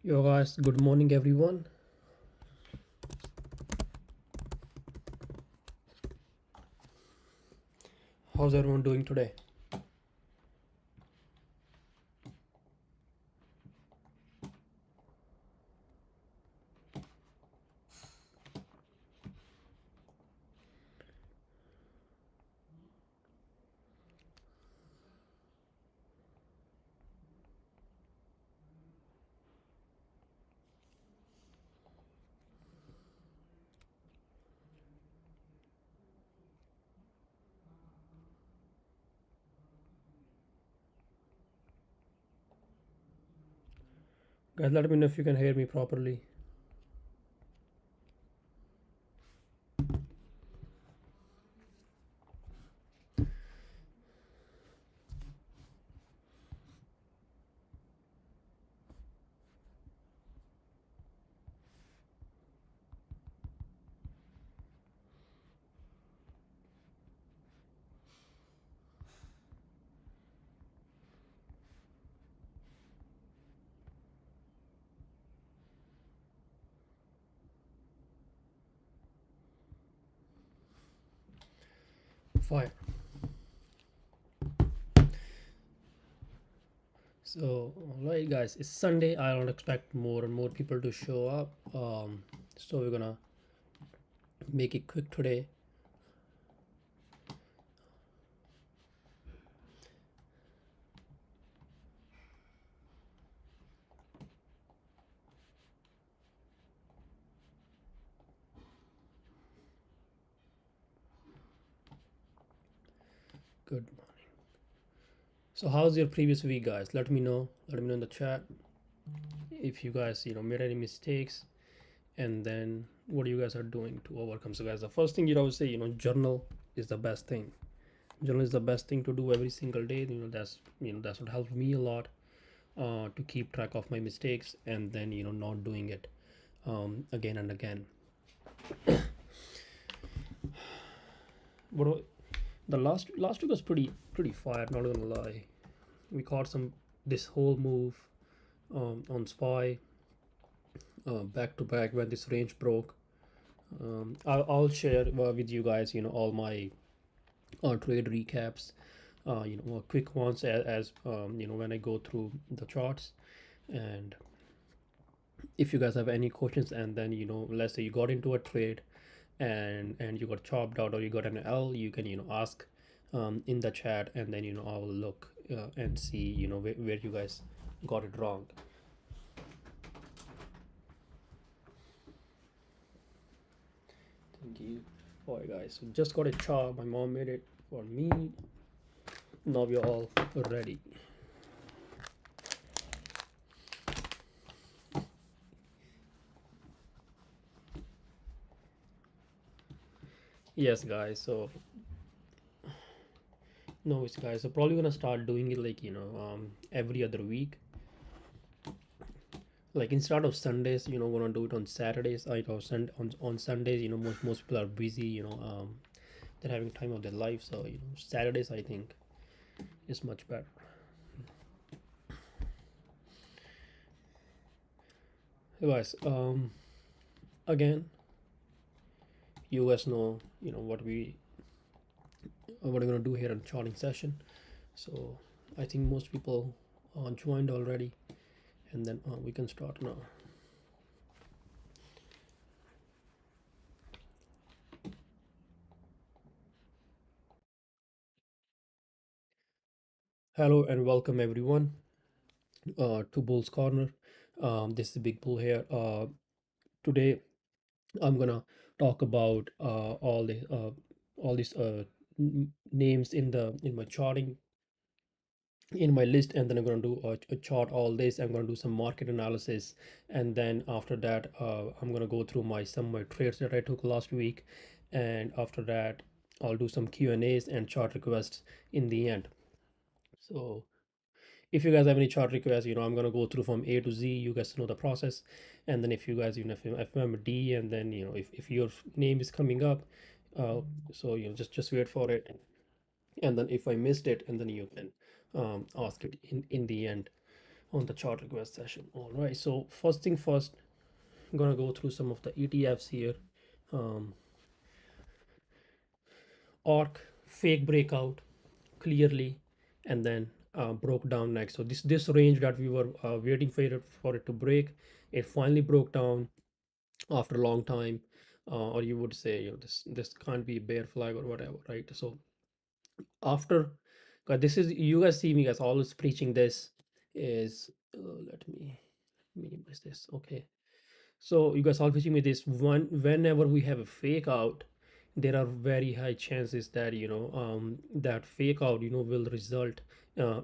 Yo guys, good morning everyone. How's everyone doing today? Guys, let me know if you can hear me properly. Fine. So, alright guys, it's Sunday. I don't expect more and more people to show up. So we're gonna make it quick today. Good morning. So how's your previous week, guys? Let me know. Let me know in the chat if you guys made any mistakes, and then what you guys are doing to overcome. So guys, the first thing I would say, journal is the best thing. Journal is the best thing to do every single day. That's what helps me a lot, to keep track of my mistakes and then not doing it again and again. But the last week was pretty fire, not gonna lie. We caught some this whole move on SPY, back to back when this range broke. I'll share with you guys all my trade recaps, quick ones as when I go through the charts. And if you guys have any questions, and then let's say you got into a trade and you got chopped out or you got an L, you can ask in the chat, and then I will look and see where you guys got it wrong. Thank you. All right guys, so just got a chop. My mom made it for me. Now we're all ready. Yes guys, so no, it's guys, so probably gonna start doing it like every other week. Like instead of Sundays, gonna do it on Saturdays. I know on Sundays, most people are busy, they're having time of their life. So Saturdays I think is much better. Hey guys, again, you guys know what we're gonna do here in charting session. So I think most people joined already, and then we can start now. Hello and welcome everyone to Bull's Corner. This is Big Bull here. Today I'm gonna talk about all these names in my charting, in my list, and then I'm gonna do a chart all this. I'm gonna do some market analysis, and then after that I'm gonna go through some of my trades that I took last week, and after that I'll do some Q&As and chart requests in the end. So if you guys have any chart requests, I'm gonna go through from A to Z. You guys know the process, and then if you guys if I'm a D, and then if your name is coming up, so just wait for it, and then if I missed it, and then you can ask it in the end on the chart request session. All right, so first thing first, I'm gonna go through some of the ETFs here. um, ARC fake breakout clearly, and then broke down next. So this range that we were waiting for it to break, it finally broke down after a long time. Or you would say, this can't be a bear flag or whatever, right? So after, this is, you guys see me guys always preaching this, is let me minimize this. Okay, so you guys all teaching me this one, whenever we have a fake out, there are very high chances that that fake out will result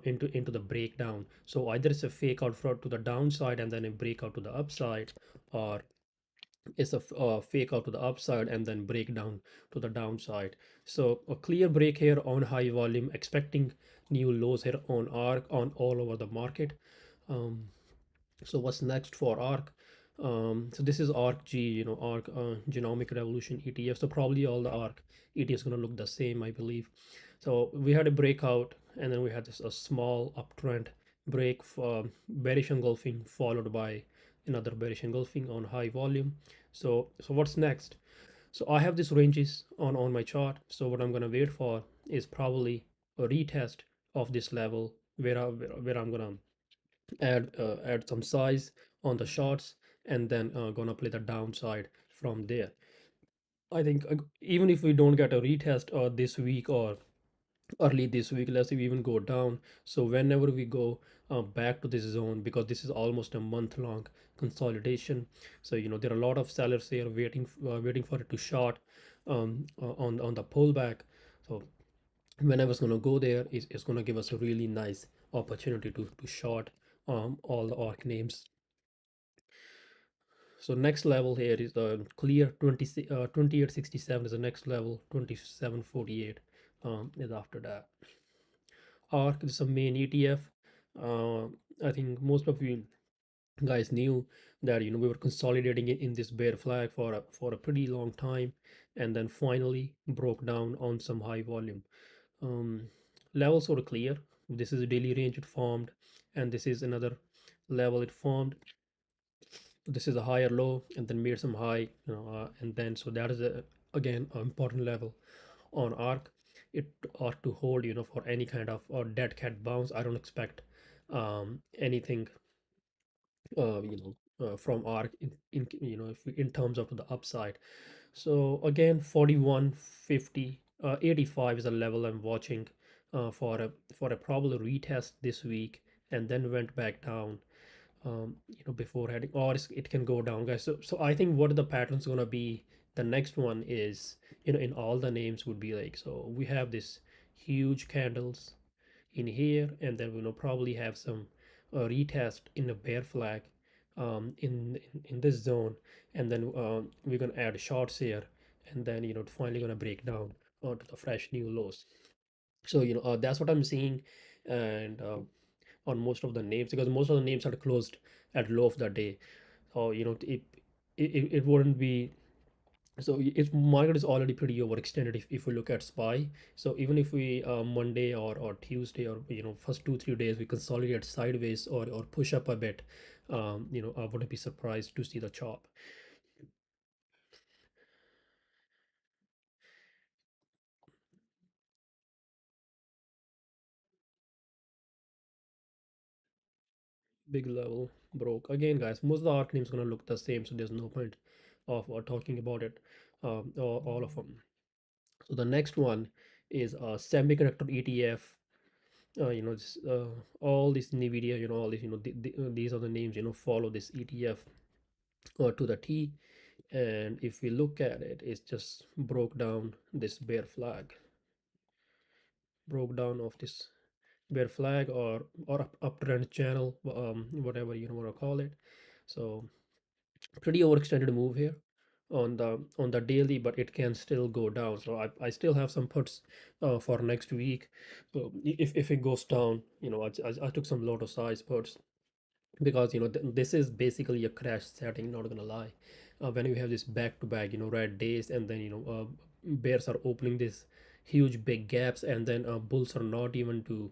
into the breakdown. So either it's a fake out for to the downside and then a breakout to the upside, or it's a fake out to the upside and then break down to the downside. So a clear break here on high volume, expecting new lows here on arc on all over the market. um, so what's next for ARC? So this is ARC G, ARC Genomic Revolution ETF. So probably all the ARC ETFs gonna look the same, I believe. So we had a breakout, and then we had this a small uptrend break for bearish engulfing, followed by another bearish engulfing on high volume. So what's next? So I have these ranges on my chart. So what I'm gonna wait for is probably a retest of this level, where I'm gonna add some size on the shots, and then gonna play the downside from there. I think even if we don't get a retest this week or early this week, let's say we even go down, so whenever we go back to this zone, because this is almost a month long consolidation. So there are a lot of sellers here waiting for it to short on the pullback. So whenever it's going to go there, it's going to give us a really nice opportunity to short all the ARC names. So next level here is the clear 2867 is the next level. 2748 is after that. ARC is a main ETF. uh, I think most of you guys knew that we were consolidating it in this bear flag for a pretty long time, and then finally broke down on some high volume. um, Levels sort of clear. This is a daily range it formed, and this is another level it formed. This is a higher low, and then made some high, and then so that is a, again, an important level on arc. It ought to hold for any kind of or dead cat bounce. I don't expect anything from arc in if in terms of the upside. So again, 4150, 85 is a level I'm watching for a probable retest this week, and then went back down before heading, or it can go down, guys. So I think what the pattern's gonna be, the next one is, in all the names would be like, so we have this huge candles in here, and then probably have some retest in a bear flag in this zone, and then we're gonna add shorts here, and then finally gonna break down onto the fresh new lows. So that's what I'm seeing. And on most of the names, because most of the names are closed at low of the day. So it wouldn't be, so its market is already pretty overextended if we look at SPY. So even if we Monday or Tuesday, or first 2 3 days we consolidate sideways or push up a bit, I wouldn't be surprised to see the chop. Big level broke again, guys. Most of the art names gonna look the same, so there's no point of talking about it, all of them. So the next one is a semiconductor ETF. All this Nvidia, all these, these are the names, follow this ETF to the T. And if we look at it, it's just broke down this bear flag, broke down of this bear flag, or uptrend channel, whatever you want to call it. So pretty overextended move here on the daily, but it can still go down. So I still have some puts for next week. So if it goes down, I took some lot of size puts, because this is basically a crash setting, not gonna lie. When you have this back to back red days, and then bears are opening this huge big gaps, and then bulls are not even to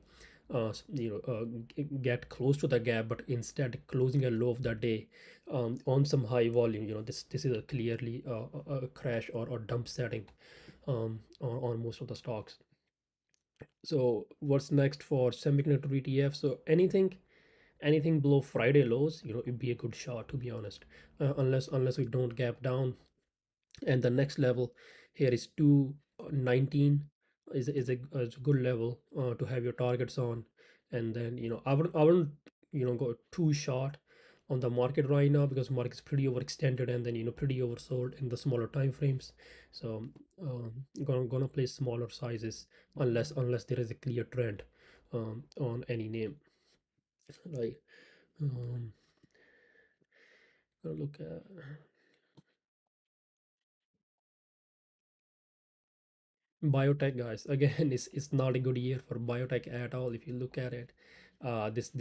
get close to the gap, but instead closing a low of the day on some high volume. This is a clearly a crash or dump setting on most of the stocks. So what's next for semiconductor ETF? So anything below Friday lows, it'd be a good shot, to be honest, unless we don't gap down. And the next level here is 219, is a good level to have your targets on. And then I wouldn't go too short on the market right now, because market is pretty overextended, and then pretty oversold in the smaller time frames. So gonna play smaller sizes, unless there is a clear trend on any name, right? um Look at biotech, guys. Again, it's not a good year for biotech at all. If you look at it, this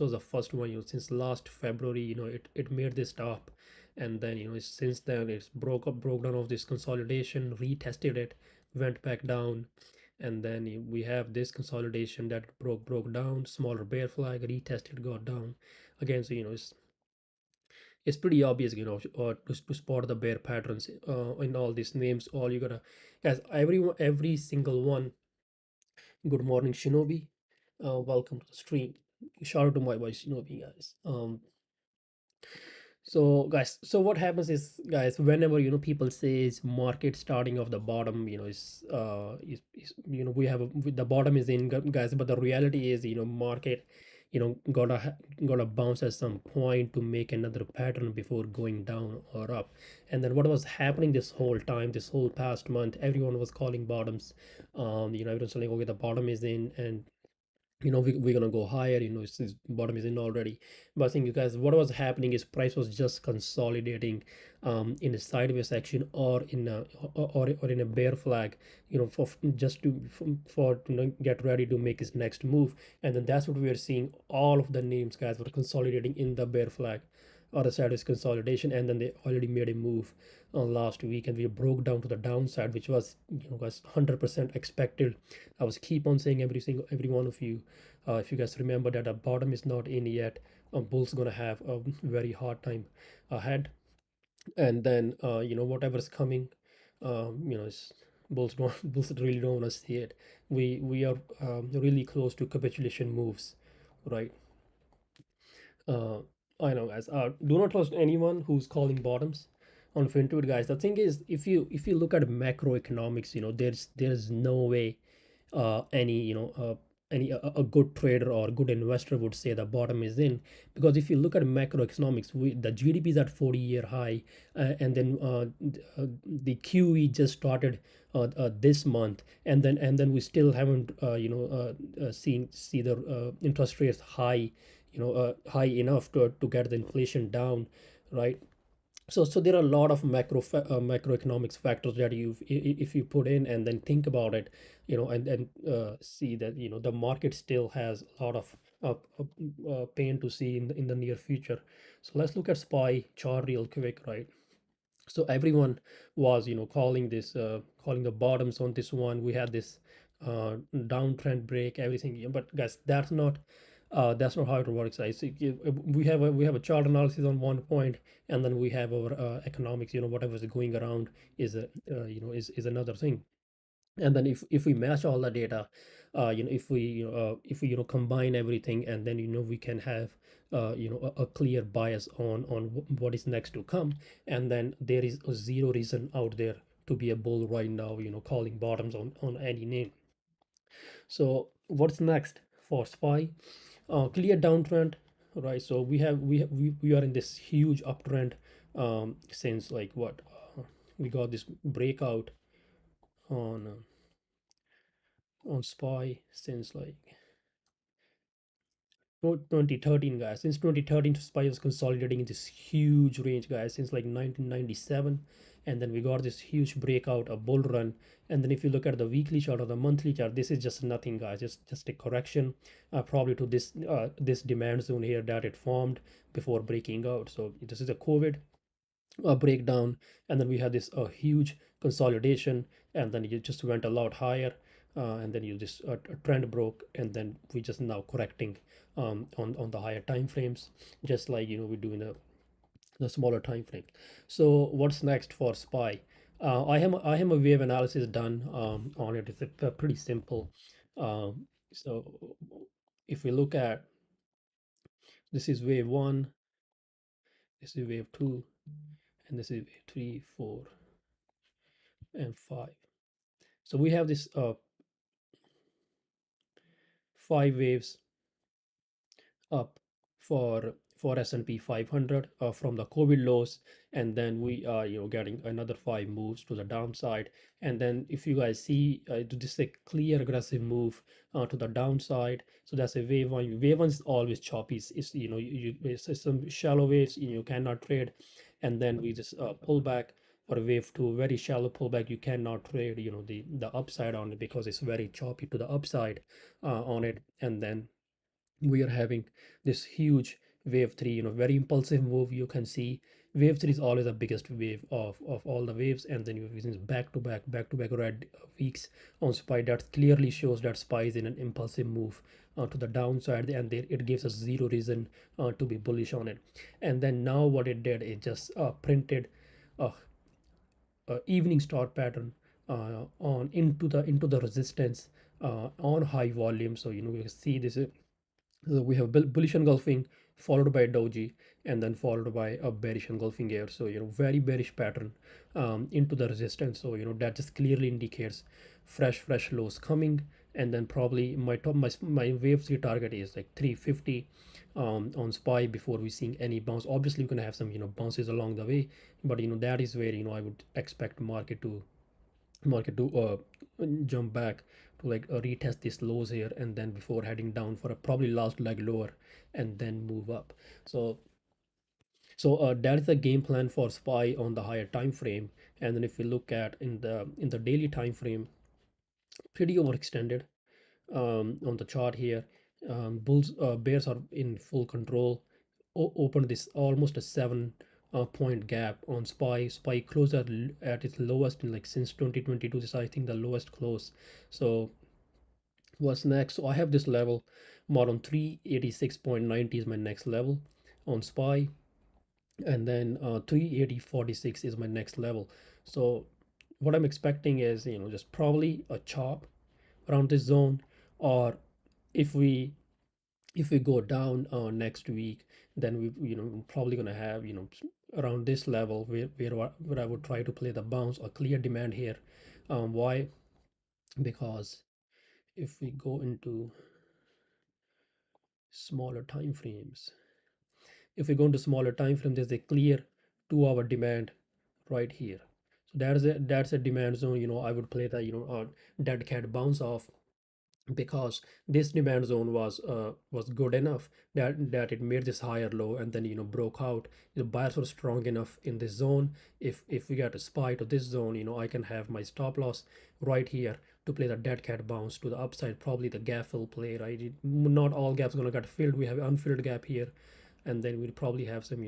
was the first one, since last February. It made this top, and then since then it's broke down of this consolidation, retested it, went back down, and then we have this consolidation that broke down, smaller bear flag, retested, got down again. So it's pretty obvious, to spot the bear patterns in all these names. All you gotta, guys, every single one. Good morning, Shinobi. Welcome to the stream. Shout out to my boy Shinobi, guys. So guys, so what happens is, guys, whenever people say is market starting off the bottom, we have the bottom is in, guys, but the reality is, market, gotta bounce at some point to make another pattern before going down or up. And then what was happening this whole time, this whole past month, everyone was calling bottoms. Everyone's saying, okay, the bottom is in, and we're gonna go higher, since bottom is in already. But I think, you guys, what was happening is price was just consolidating in a sideways action, or in a or in a bear flag, for just to for get ready to make his next move. And then that's what we are seeing. All of the names, guys, were consolidating in the bear flag or the sideways consolidation, and then they already made a move last week, and we broke down to the downside, which was, was 100% expected. I was keep on saying, every one of you, if you guys remember, that the bottom is not in yet. Bulls gonna have a very hard time ahead. And then whatever's coming, it's, bulls really don't want to see it. We are really close to capitulation moves, right? uh, I know, guys. Do not trust anyone who's calling bottoms on Fintuit, guys. The thing is, if you look at macroeconomics, there's no way any a good trader or good investor would say the bottom is in. Because if you look at macroeconomics, the GDP is at 40-year high, and then the QE just started this month, and then we still haven't see the interest rates high, high enough to get the inflation down, right? So there are a lot of macroeconomics factors that if you put in and then think about it, and see that the market still has a lot of pain to see in the near future. So let's look at SPY chart real quick, right? So everyone was calling the bottoms on this one. We had this downtrend break, everything, but guys, that's not how it works. I see we have a chart analysis on one point, and then we have our economics. Whatever is going around is a is another thing. And then if we match all the data, if we combine everything, and then we can have a clear bias on what is next to come. And then there is a zero reason out there to be a bull right now, calling bottoms on any name. So what's next for SPY? Clear downtrend, right? So we are in this huge uptrend since, like, what, we got this breakout on SPY since, like, 2013, guys. Since 2013, SPY was consolidating in this huge range, guys, since like 1997. And then we got this huge breakout, a bull run. And then if you look at the weekly chart or the monthly chart, this is just nothing, guys. Just a correction, probably to this demand zone here that it formed before breaking out. So this is a COVID breakdown. And then we have this huge consolidation, and then you just went a lot higher, and then you just a trend broke, and then we just now correcting on the higher time frames, just like we do in the smaller time frames. So what's next for SPY? I have a wave analysis done on it. It's pretty simple. So if we look at, this is wave one, this is wave two, and this is wave three, four, and five. So we have this five waves up for S&P 500 from the COVID lows, and then we are getting another five moves to the downside. And then if you guys see, this is a clear aggressive move to the downside. So that's a wave one. Wave one is always choppy. It's it's some shallow waves you cannot trade, and then we just pull back for a wave two, very shallow pullback. You cannot trade the upside on it because it's very choppy to the upside on it. And then we are having this huge wave three, very impulsive move. You can see wave three is always the biggest wave of all the waves, and then you're using back to back red weeks on SPY. That clearly shows that SPY is in an impulsive move to the downside, and there it gives us zero reason to be bullish on it. And then now what it did, it just printed a, a evening star pattern on into the resistance on high volume. So you see this so we have bullish engulfing followed by doji, and then followed by a bearish engulfing here. So very bearish pattern into the resistance. So that just clearly indicates fresh lows coming. And then probably my wave three target is like 350 on SPY before we seeing any bounce. Obviously we're gonna have some bounces along the way, but that is where I would expect market to jump back to like retest these lows here, and then before heading down for a probably last leg lower, and then move up. So so that is the game plan for SPY on the higher time frame. And then if we look at in the daily time frame, pretty overextended on the chart here. Bears are in full control. Opened this almost a 7 point gap on SPY. SPY closed at its lowest in like since 2022. This is, I think, the lowest close. So what's next? So I have this level more on 386.90 is my next level on SPY, and then 380.46 is my next level. So what I'm expecting is just probably a chop around this zone, or if we go down next week, then we probably gonna have around this level where I would try to play the bounce or clear demand here. Why? Because if we go into smaller time frames, if we go into smaller time frame, there's a clear 2 hour demand right here. So that's a demand zone. I would play the dead cat bounce off, because this demand zone was good enough that it made this higher low, and then broke out. The buyers were strong enough in this zone. If we get a spy to this zone, I can have my stop loss right here to play the dead cat bounce to the upside. Probably the gap will play, right? Not all gaps gonna get filled. We have unfilled gap here, and then we'll probably have some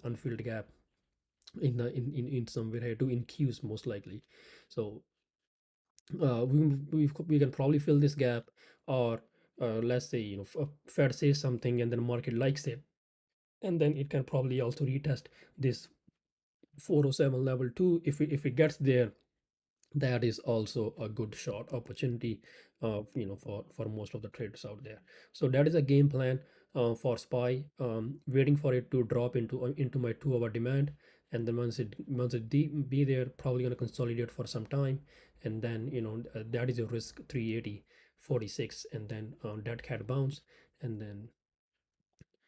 unfilled gap in somewhere here to in queues most likely. So we can probably fill this gap, or let's say Fed says something and then market likes it, and then it can probably also retest this 407 level too. If it gets there, that is also a good short opportunity for most of the traders out there. So that is a game plan for SPY, waiting for it to drop into my 2 hour demand. And then once it be there, probably going to consolidate for some time, and then that is a risk 380.46, and then that cat bounce. And then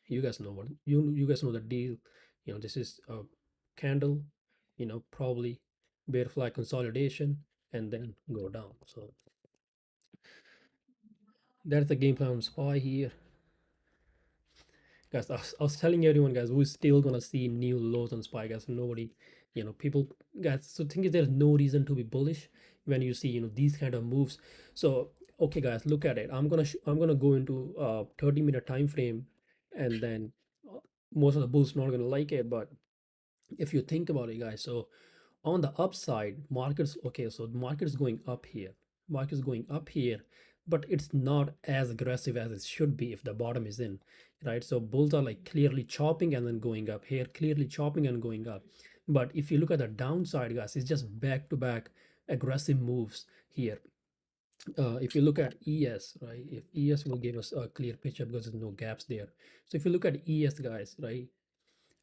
you guys know the deal. This is a candle, probably bear flag consolidation, and then go down. So that's the game plan on SPY here, guys. I was telling everyone, guys, we're still gonna see new lows on SPY, guys. Nobody, people, guys. So think is there's no reason to be bullish when you see these kind of moves. So okay, guys, look at it. I'm gonna go into 30-minute time frame, and then most of the bulls not gonna like it, but if you think about it, guys, so on the upside, markets, okay, so the market is going up here, market is going up here, but it's not as aggressive as it should be if the bottom is in, right? So bulls are like clearly chopping and then going up here, clearly chopping and going up. But if you look at the downside, guys, it's just back to back aggressive moves here. If you look at ES, right, if ES will give us a clear picture because there's no gaps there. So if you look at ES, guys, right,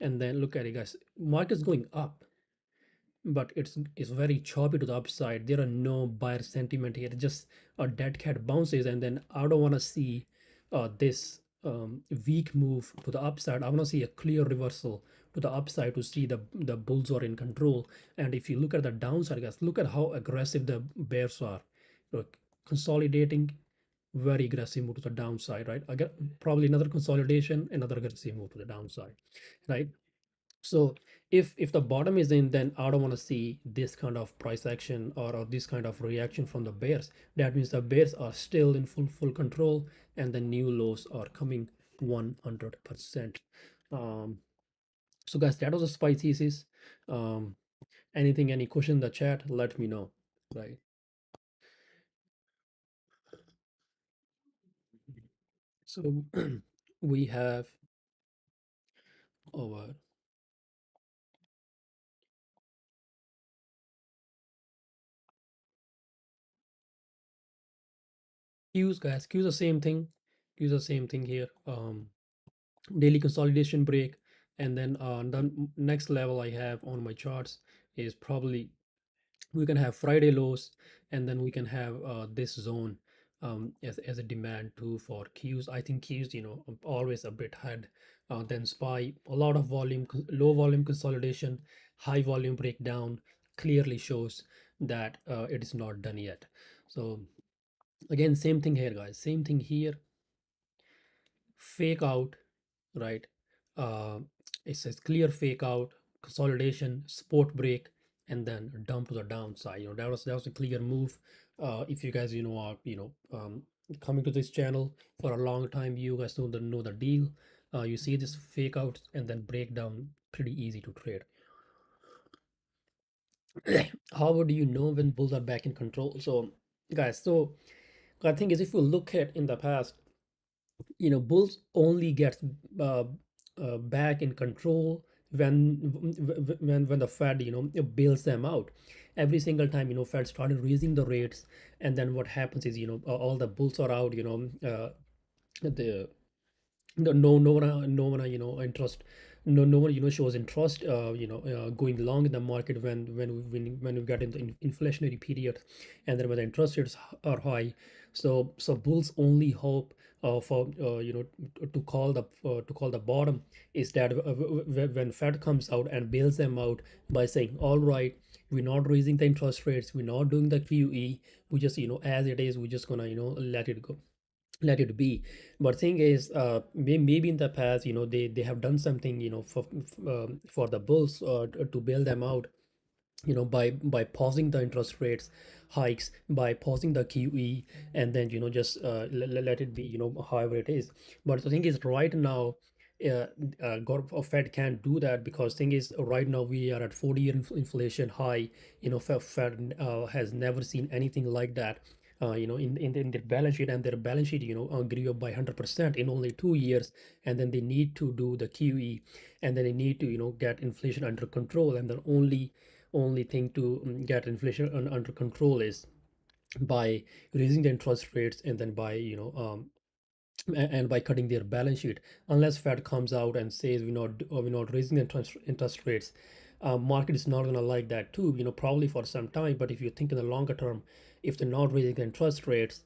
and then look at it, guys, market's going up, but it's very choppy to the upside. There are no buyer sentiment here. Just a dead cat bounces, and then I don't want to see this weak move to the upside. I want to see a clear reversal to the upside to see the bulls are in control. And if you look at the downside, guys, look at how aggressive the bears are. Look, consolidating, very aggressive move to the downside, right? I get probably another consolidation, another aggressive move to the downside, right? So if the bottom is in, then I don't want to see this kind of price action, or this kind of reaction from the bears. That means the bears are still in full control, and the new lows are coming 100%. Um, so guys, that was a SPY thesis. Um, anything, any question in the chat, let me know. Right. So we have our Qs, guys. Qs the same thing. Qs the same thing here. Daily consolidation break, and then the next level I have on my charts is probably we can have Friday lows, and then we can have this zone as a demand too for Qs. I think Qs, always a bit ahead than SPY. A lot of volume, low volume consolidation, high volume breakdown clearly shows that it is not done yet. So again, same thing here, guys, same thing here. Fake out, right? Uh, it says clear fake out, consolidation, support break, and then dump to the downside. That was a clear move. If you guys are coming to this channel for a long time, you guys know the deal. You see this fake out and then breakdown, pretty easy to trade. How would you know when bulls are back in control? So guys, so I think is if you look at in the past, bulls only gets uh, back in control when the Fed bails them out. Every single time Fed started raising the rates, and then what happens is all the bulls are out. The no one interest, no one shows interest going long in the market when we get into inflationary period, and then when the interest rates are high. So bulls only hope for to call the bottom is that when Fed comes out and bails them out by saying, all right, we're not raising the interest rates, we're not doing the QE, we just as it is, we're just gonna let it go, let it be. But thing is, maybe in the past, they have done something, for the bulls to bail them out, by pausing the interest rates hikes, by pausing the QE, and then just let it be, however it is. But the thing is, right now, Fed can't do that, because thing is, right now we are at 40-year inflation high. Fed has never seen anything like that. In their balance sheet, and their balance sheet grew up by 100% in only 2 years, and then they need to do the QE, and then they need to get inflation under control, and the only thing to get inflation under control is by raising the interest rates, and then by and by cutting their balance sheet. Unless Fed comes out and says we're not raising the interest rates, market is not going to like that too, probably for some time. But if you think in the longer term, if they're not raising the interest rates,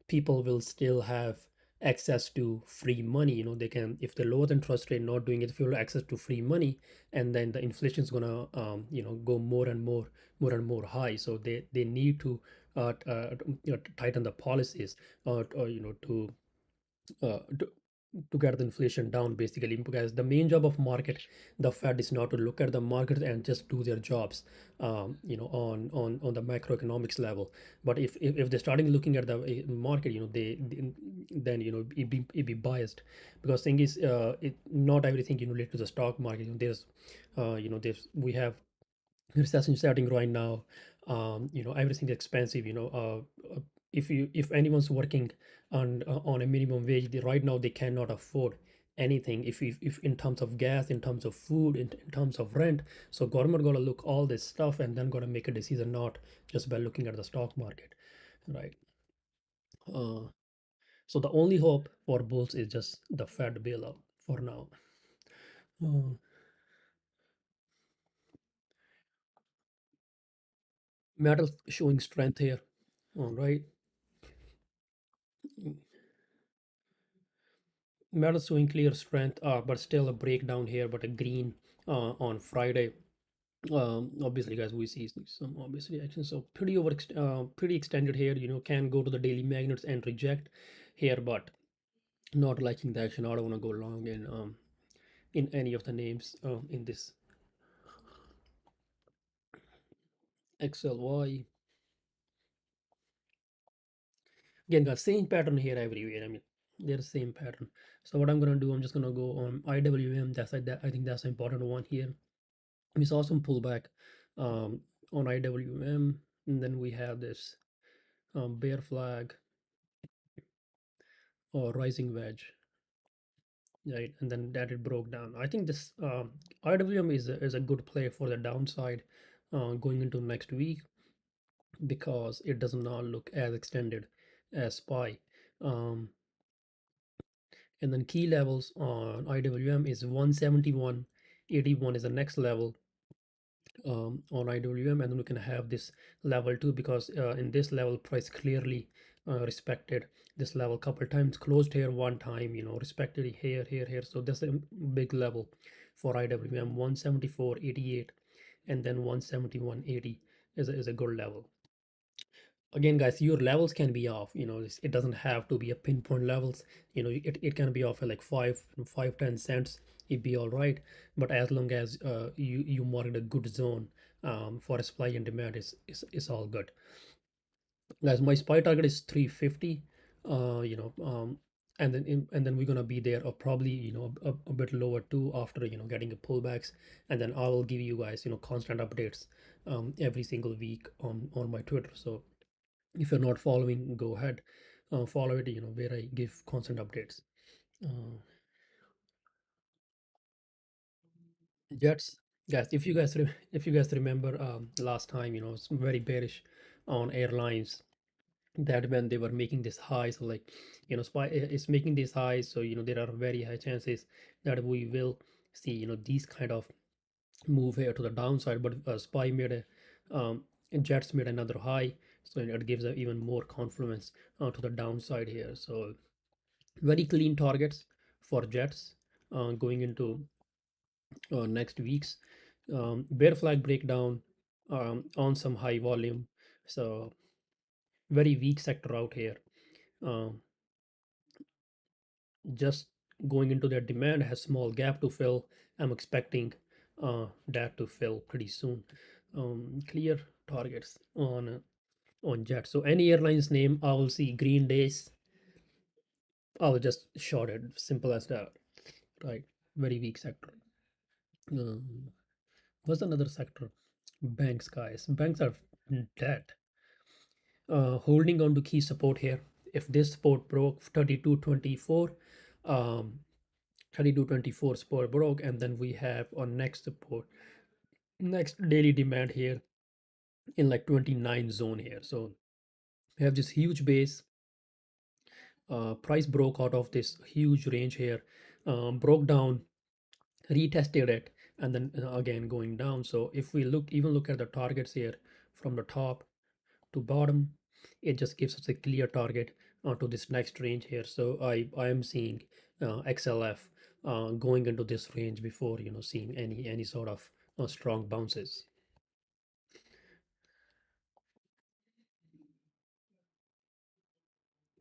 people will still have access to free money. They can, if they lower the interest rate, not doing it, if you have access to free money, and then the inflation is gonna go more and more high. So they need to tighten the policies, to uh, to, to get the inflation down, basically, because the main job of market, the Fed, is not to look at the market and just do their jobs, on the macroeconomics level. But if they're starting looking at the market, then it be biased, because thing is, not everything related to the stock market. There's we have recession setting right now. Everything's expensive. If anyone's working on a minimum wage, right now they cannot afford anything. If in terms of gas, in terms of food, in terms of rent. So government gotta look all this stuff and then gotta make a decision, not just by looking at the stock market, right? uh, so the only hope for bulls is just the Fed bailout for now. uh, Metal showing strength here. All right. Metal showing clear strength, but still a breakdown here, but a green on Friday. Obviously, guys, we see some obvious reaction. So pretty extended here. Can go to the daily magnets and reject here, but not liking the action. I don't want to go long in any of the names in this XLY. Again, guys, same pattern here everywhere. I mean, they're the same pattern. So what I'm gonna do, I'm just gonna go on IWM. I think that's an important one here. We saw some pullback um, on IWM, and then we have this bear flag or rising wedge, right? And then that it broke down. I think this IWM is a good play for the downside going into next week because it does not look as extended as SPY. Um, and then key levels on IWM is 171.81 is the next level on IWM, and then we can have this level too because in this level price clearly respected this level couple times, closed here one time, respected here. So that's a big level for IWM. 174.88 and then 171.80 is a good level. Again, guys, your levels can be off. It doesn't have to be a pinpoint levels. It can be off at like 5, 10 cents. It'd be all right. But as long as you mark a good zone for supply and demand, is all good. Guys, my SPY target is 350. And then we're gonna be there, or probably a bit lower too after getting a pullbacks, and then I will give you guys constant updates every single week on my Twitter. So if you're not following, go ahead, follow it, where I give constant updates. uh, Jets, guys, if you guys remember, last time, it's very bearish on airlines, that when they were making this high. So like, SPY is making this high, so there are very high chances that we will see these kind of move here to the downside. But SPY made a Jets made another high, so it gives even more confidence to the downside here. So very clean targets for Jets going into next weeks. Bear flag breakdown on some high volume. So very weak sector out here. Um, just going into their demand has small gap to fill. I'm expecting that to fill pretty soon. Clear targets on Jet. So any airline's name, I will see green days, I will just short it. Simple as that, right? Very weak sector. Um, what's another sector? Banks, guys. Banks are dead. Holding on to key support here. If this support broke 32.24, um, 32.24 support broke, and then we have on next support, next daily demand here in like 29 zone here. So we have this huge base. Price broke out of this huge range here, broke down, retested it, and then again going down. So if we look at the targets here from the top to bottom, it just gives us a clear target to this next range here. So I am seeing XLF going into this range before seeing any sort of strong bounces.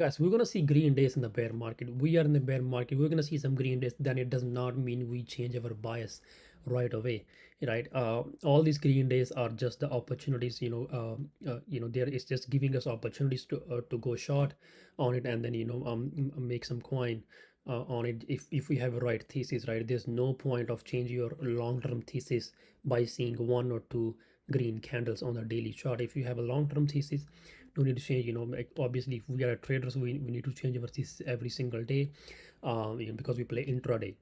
Guys, we're gonna see green days in the bear market. We are in the bear market. We're gonna see some green days. Then it does not mean we change our bias right away, right? All these green days are just the opportunities. There is just giving us opportunities to go short on it, and then make some coin on it if we have a right thesis, right? There's no point of changing your long-term thesis by seeing one or two green candles on the daily chart. If you have a long-term thesis, no need to change. Like obviously, if we are traders, we need to change our thesis every single day, because we play intraday.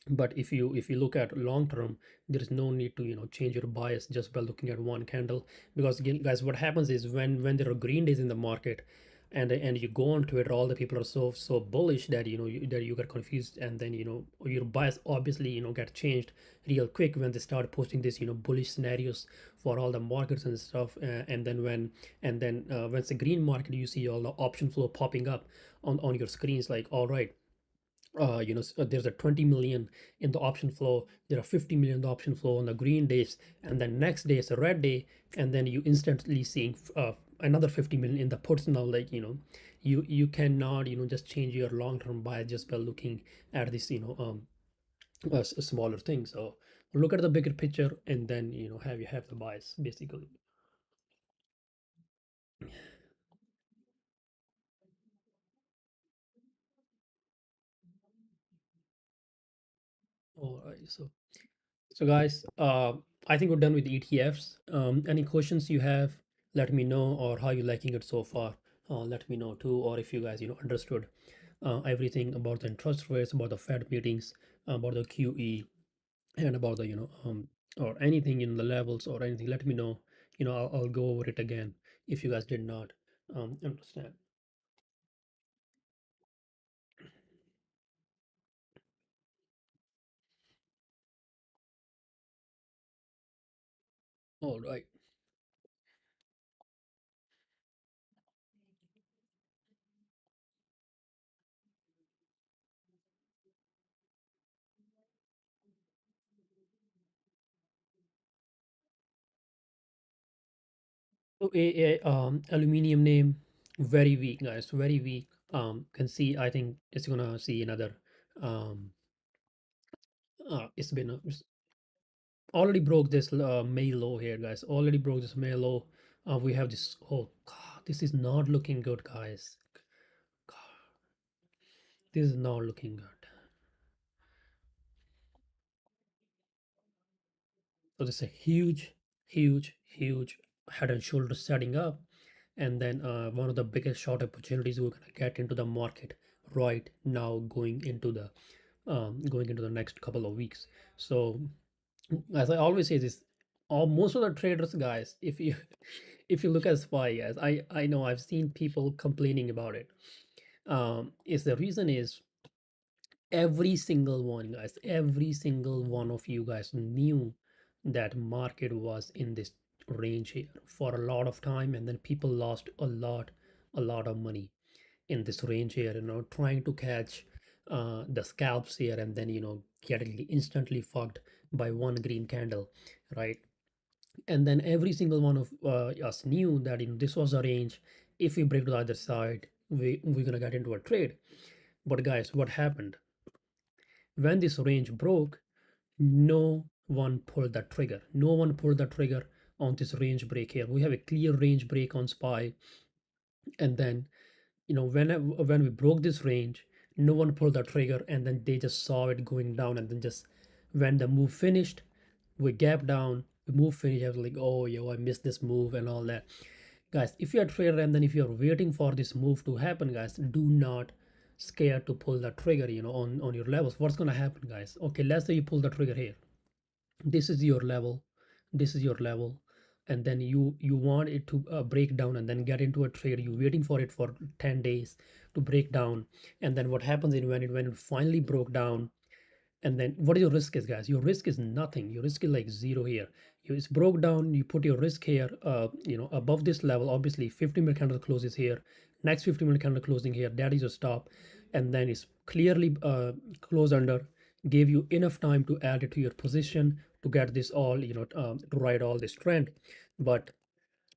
But if you look at long term, there is no need to change your bias just by looking at one candle. Because again, guys, what happens is when there are green days in the market, and you go on Twitter, all the people are so bullish that that you get confused, and then your bias obviously get changed real quick when they start posting this bullish scenarios for all the markets and stuff. And then when it's a green market, you see all the option flow popping up on your screens, like, all right, there's a 20 million in the option flow, there are 50 million in the option flow on the green days, and then next day is a red day, and then you instantly seeing another 50 million in the puts. Now, like, you cannot just change your long-term bias just by looking at this smaller thing. So look at the bigger picture, and then have the bias basically. All right, so guys, I think we're done with ETFs. Any questions you have, let me know, or how you liking it so far. Let me know too, or if you guys understood everything about the interest rates, about the Fed meetings, about the QE, and about the or anything in the levels or anything. Let me know. I'll go over it again if you guys did not understand. All right. So aluminium name, very weak, guys, very weak. Can see, I think it's gonna see another. It's been already broke this May low here, guys. Already broke this May low. We have this. Oh God, this is not looking good, guys. God, this is not looking good. So this is a huge head and shoulders setting up, and then one of the biggest short opportunities we're gonna get into the market right now, going into the next couple of weeks. So, as I always say, this all most of the traders, guys, if you if you look at SPY, guys, I know I've seen people complaining about it. Is the reason is every single one, guys, every single one of you guys knew that market was in this range here for a lot of time, and then people lost a lot of money in this range here, trying to catch the scalps here, and then getting instantly fucked by one green candle, right? And then every single one of us knew that this was a range. If we break to the other side, we're gonna get into a trade. But guys, what happened when this range broke? No one pulled the trigger. No one pulled the trigger on this range break here. We have a clear range break on SPY, and then when we broke this range, no one pulled the trigger, and then they just saw it going down, and then just when the move finished, we gap down, the move finished. I was like, oh yo, I missed this move and all that. Guys, if you're a trader and then if you're waiting for this move to happen, guys, do not scared to pull the trigger on your levels. What's gonna happen, guys? Okay, let's say you pull the trigger here. This is your level, this is your level, and then you want it to break down and then get into a trade. You waiting for it for 10 days to break down, and then what happens in when it finally broke down, and then what your risk is, guys? Your risk is nothing. Your risk is like zero here. It's broke down, you put your risk here above this level. Obviously 50-minute candle closes here, next 50-minute candle closing here, that is your stop, and then it's clearly close under, gave you enough time to add it to your position to get this all to ride all this trend. But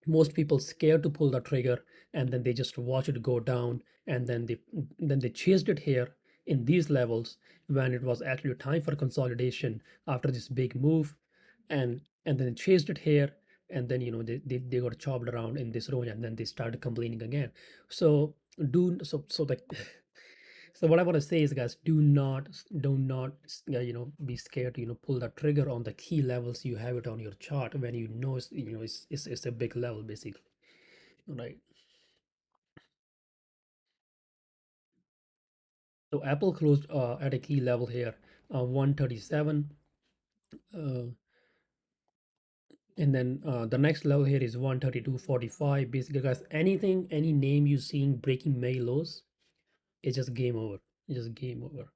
most people scared to pull the trigger, and then they just watch it go down, and then they chased it here in these levels when it was actually time for consolidation after this big move, and then they chased it here, and then they got chopped around in this range, and then they started complaining again. So do so so like So what I want to say is, guys, do not be scared to pull the trigger on the key levels you have it on your chart when it's a big level basically, right? So Apple closed at a key level here, 137, uh, and then the next level here is 132.45. Basically, guys, any name you seeing breaking May lows, it's just game over. It's just game over.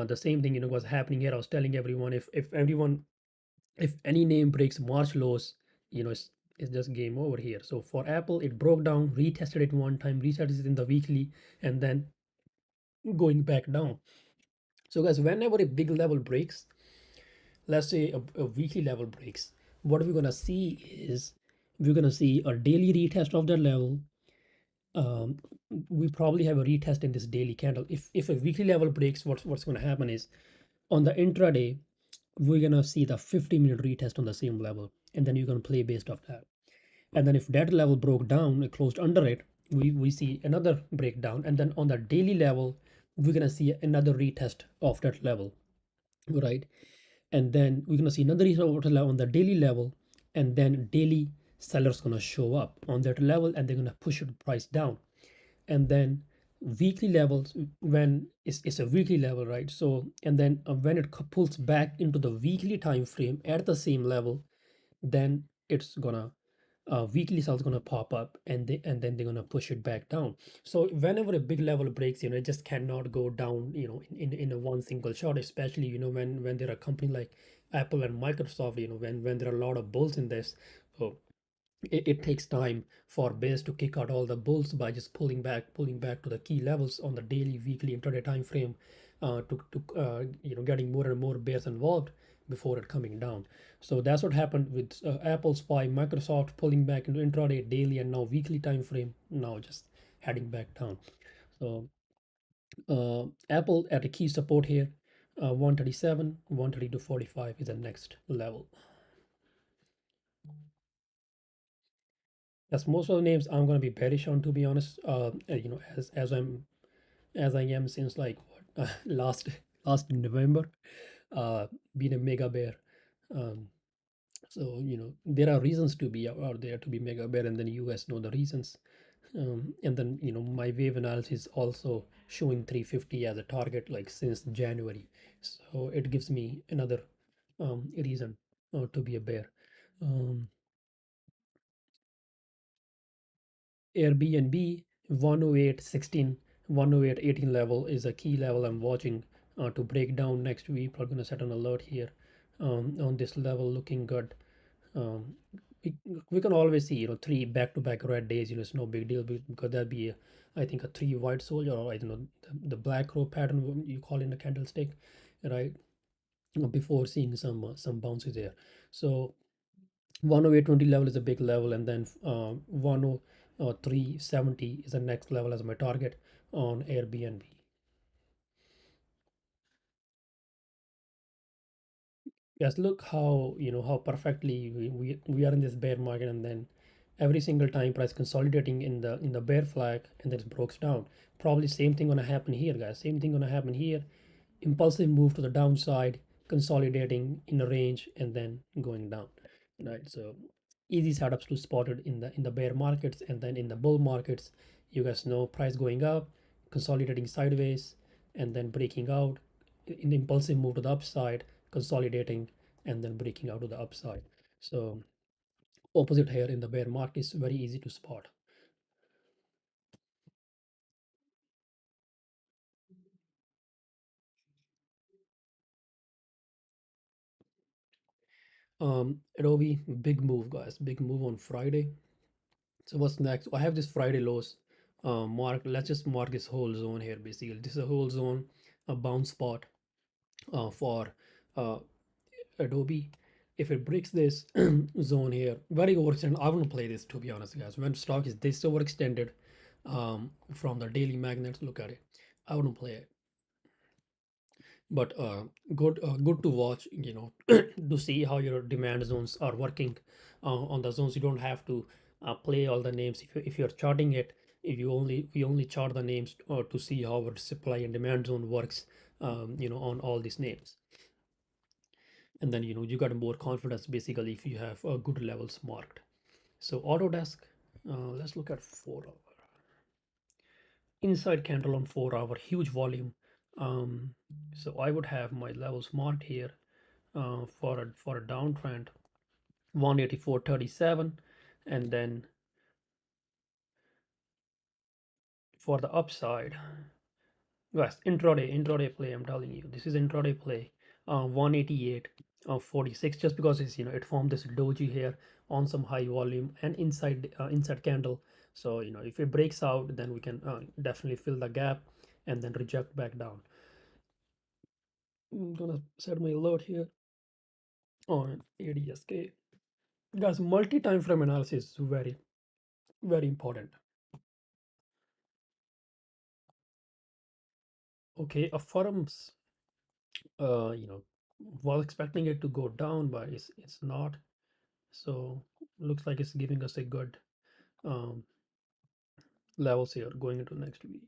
The same thing was happening here. I was telling everyone, if any name breaks March lows, it's just game over here. So for Apple, it broke down, retested it one time, retested it in the weekly, and then going back down. So guys, whenever a big level breaks, let's say a weekly level breaks, what we're gonna see is we're gonna see a daily retest of that level. Um, we probably have a retest in this daily candle. If a weekly level breaks, what's gonna happen is on the intraday, we're gonna see the 50-minute retest on the same level, and then you're gonna play based off that. And then if that level broke down, it closed under it, we see another breakdown, and then on the daily level, we're gonna see another retest of that level, right? And then we're gonna see another retest on the daily level, and then daily sellers gonna show up on that level, and they're gonna push the price down. And then weekly levels, when it's a weekly level, right? So and then when it pulls back into the weekly time frame at the same level, then it's gonna weekly sales gonna pop up, and then they're gonna push it back down. So whenever a big level breaks, it just cannot go down, in a one single shot, especially when there are companies like Apple and Microsoft, when there are a lot of bulls in this. So it takes time for bears to kick out all the bulls by just pulling back to the key levels on the daily, weekly, intraday time frame, to getting more and more bears involved before it coming down. So that's what happened with Apple, SPY, Microsoft pulling back into intraday, daily, and now weekly time frame. Now just heading back down. So Apple at a key support here, 137, 132.45 is the next level. That's most of the names I'm gonna be bearish on, to be honest. As I am since like what, last November, uh, being a mega bear. Um, so there are reasons to be out there to be mega bear, and then US know the reasons. And then my wave analysis also showing 350 as a target like since January, so it gives me another reason to be a bear. Um, Airbnb 108.16, 108.18 level is a key level I'm watching to break down next week. We're going to set an alert here on this level looking good. Um, we can always see, three back-to-back red days, it's no big deal because there'll be, I think, a three white soldier, or I don't know, the black row pattern you call in a candlestick, right? Before seeing some bounces there. So 108.20 level is a big level, and then 103.70 is the next level as my target on Airbnb. Yes, look how perfectly we are in this bear market, and then every single time price consolidating in the bear flag, and then it breaks down. Probably same thing gonna happen here, guys. Same thing gonna happen here. Impulsive move to the downside, consolidating in a range, and then going down. Right. So easy setups to spot it in the bear markets, and then in the bull markets, you guys know price going up, consolidating sideways, and then breaking out in the impulsive move to the upside, consolidating, and then breaking out to the upside. So opposite here in the bear market is very easy to spot. Adobe, big move, guys, big move on Friday. So what's next? I have this Friday lows mark. Let's just mark this whole zone here. Basically, this is a whole zone, a bounce spot for uh, Adobe. If it breaks this zone here, very overextended. I wouldn't play this, to be honest, guys. When stock is this overextended from the daily magnets, look at it. I wouldn't play it. But good to watch, to see how your demand zones are working on the zones. You don't have to play all the names if you're charting it. we only chart the names to see how our supply and demand zone works, on all these names. And then you got more confidence basically if you have good levels marked. So Autodesk, let's look at 4 hour inside candle on 4 hour huge volume. So I would have my levels marked here for a downtrend 184.37, and then for the upside, yes, intraday play. I'm telling you, this is intraday play. 188 46, just because it's it formed this doji here on some high volume and inside candle. So if it breaks out, then we can definitely fill the gap and then reject back down. I'm gonna set my alert here on ADSK. Guys, multi-time frame analysis is very, very important. Okay, a firm's you know was expecting it to go down, but it's not. So looks like it's giving us a good um, levels here going into next week.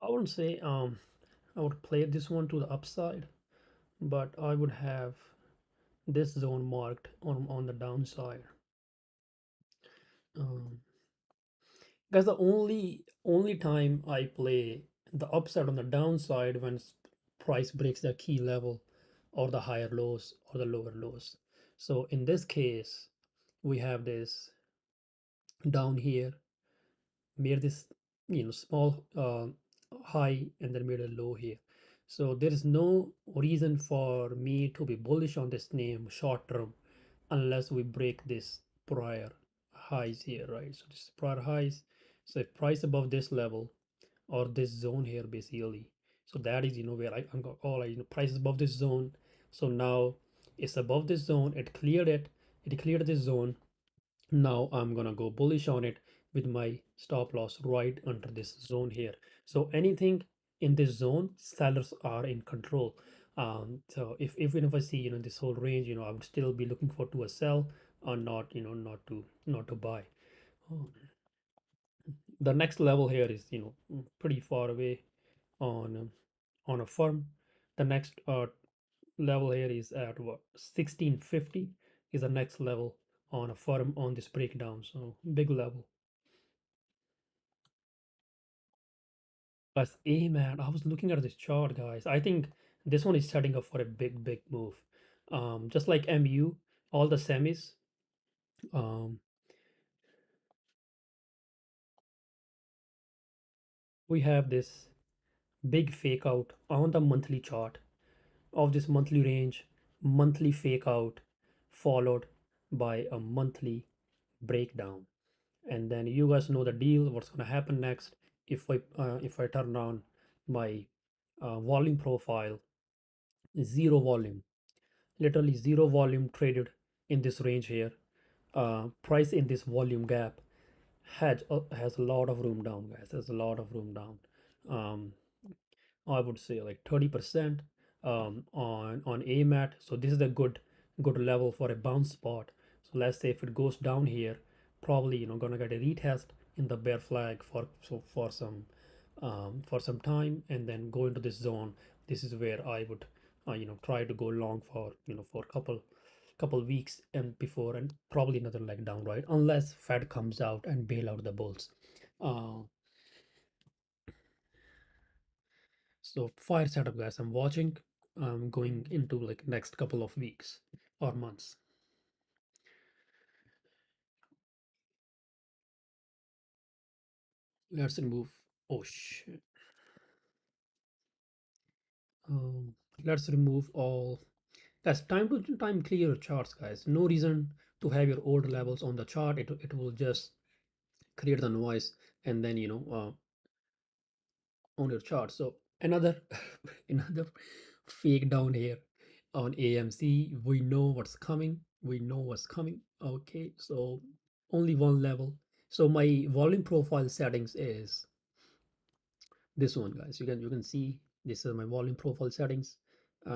I wouldn't say I would play this one to the upside, but I would have this zone marked on the downside. Um, Because the only time I play the upside on the downside when price breaks the key level or the higher lows or the lower lows. So in this case, we have this down here, made this small high and then made a low here. So there is no reason for me to be bullish on this name short term unless we break this prior highs here, right? So this is prior highs. So if price above this level or this zone here basically, so that is where I'm got all price is above this zone. So now it's above this zone, it cleared this zone. Now I'm gonna go bullish on it with my stop loss right under this zone here. So anything in this zone, sellers are in control. So if even if I see this whole range, I would still be looking for to a sell or not, not to buy. Oh, the next level here is pretty far away on a firm. The next level here is at what 1650 is the next level on a firm on this breakdown. So big level. Plus A man, I was looking at this chart, guys. I think this one is setting up for a big move. Just like MU, all the semis. Um, we have this big fake out on the monthly chart of this monthly range, monthly fake out, followed by a monthly breakdown. And then you guys know the deal. What's gonna happen next? If I turn on my volume profile, zero volume, literally zero volume traded in this range here. Price in this volume gap has a lot of room down, guys. There's a lot of room down. Um, I would say like 30% on AMAT. So this is a good level for a bounce spot. So let's say if it goes down here, probably gonna get a retest in the bear flag for some time and then go into this zone. This is where I would try to go long for a couple weeks and before, and probably another leg down, right? Unless Fed comes out and bail out the bulls. Uh, So fire setup, guys. I'm watching. I'm going into like next couple of weeks or months. Let's remove. Oh shit. Um, let's remove all. Guys, time to time clear your charts, guys. No reason to have your old levels on the chart. It will just create the noise and then on your chart. So another another fake down here on AMC. We know what's coming. We know what's coming. Okay, so only one level. So my volume profile settings is this one, guys. You can see this is my volume profile settings.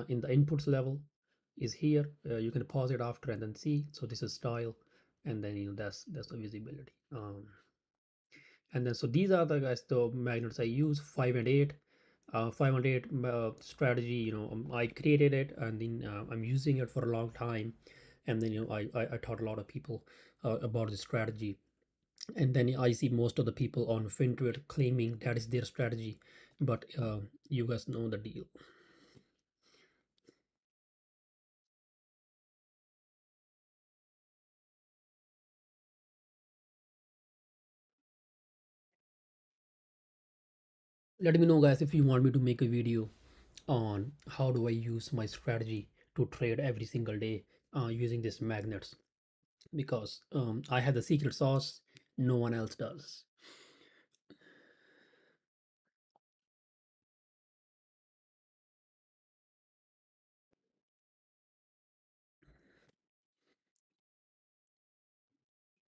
In the inputs level is here. You can pause it after and then see. So this is style. and then that's the visibility. And then so these are the guys the magnets I use, 5 and 8. 5 and 8 strategy, I created it, and then I'm using it for a long time. And then I taught a lot of people about the strategy. And then I see most of the people on FinTwit claiming that is their strategy, but you guys know the deal. Let me know, guys, if you want me to make a video on how do I use my strategy to trade every single day using these magnets, because I have the secret sauce no one else does.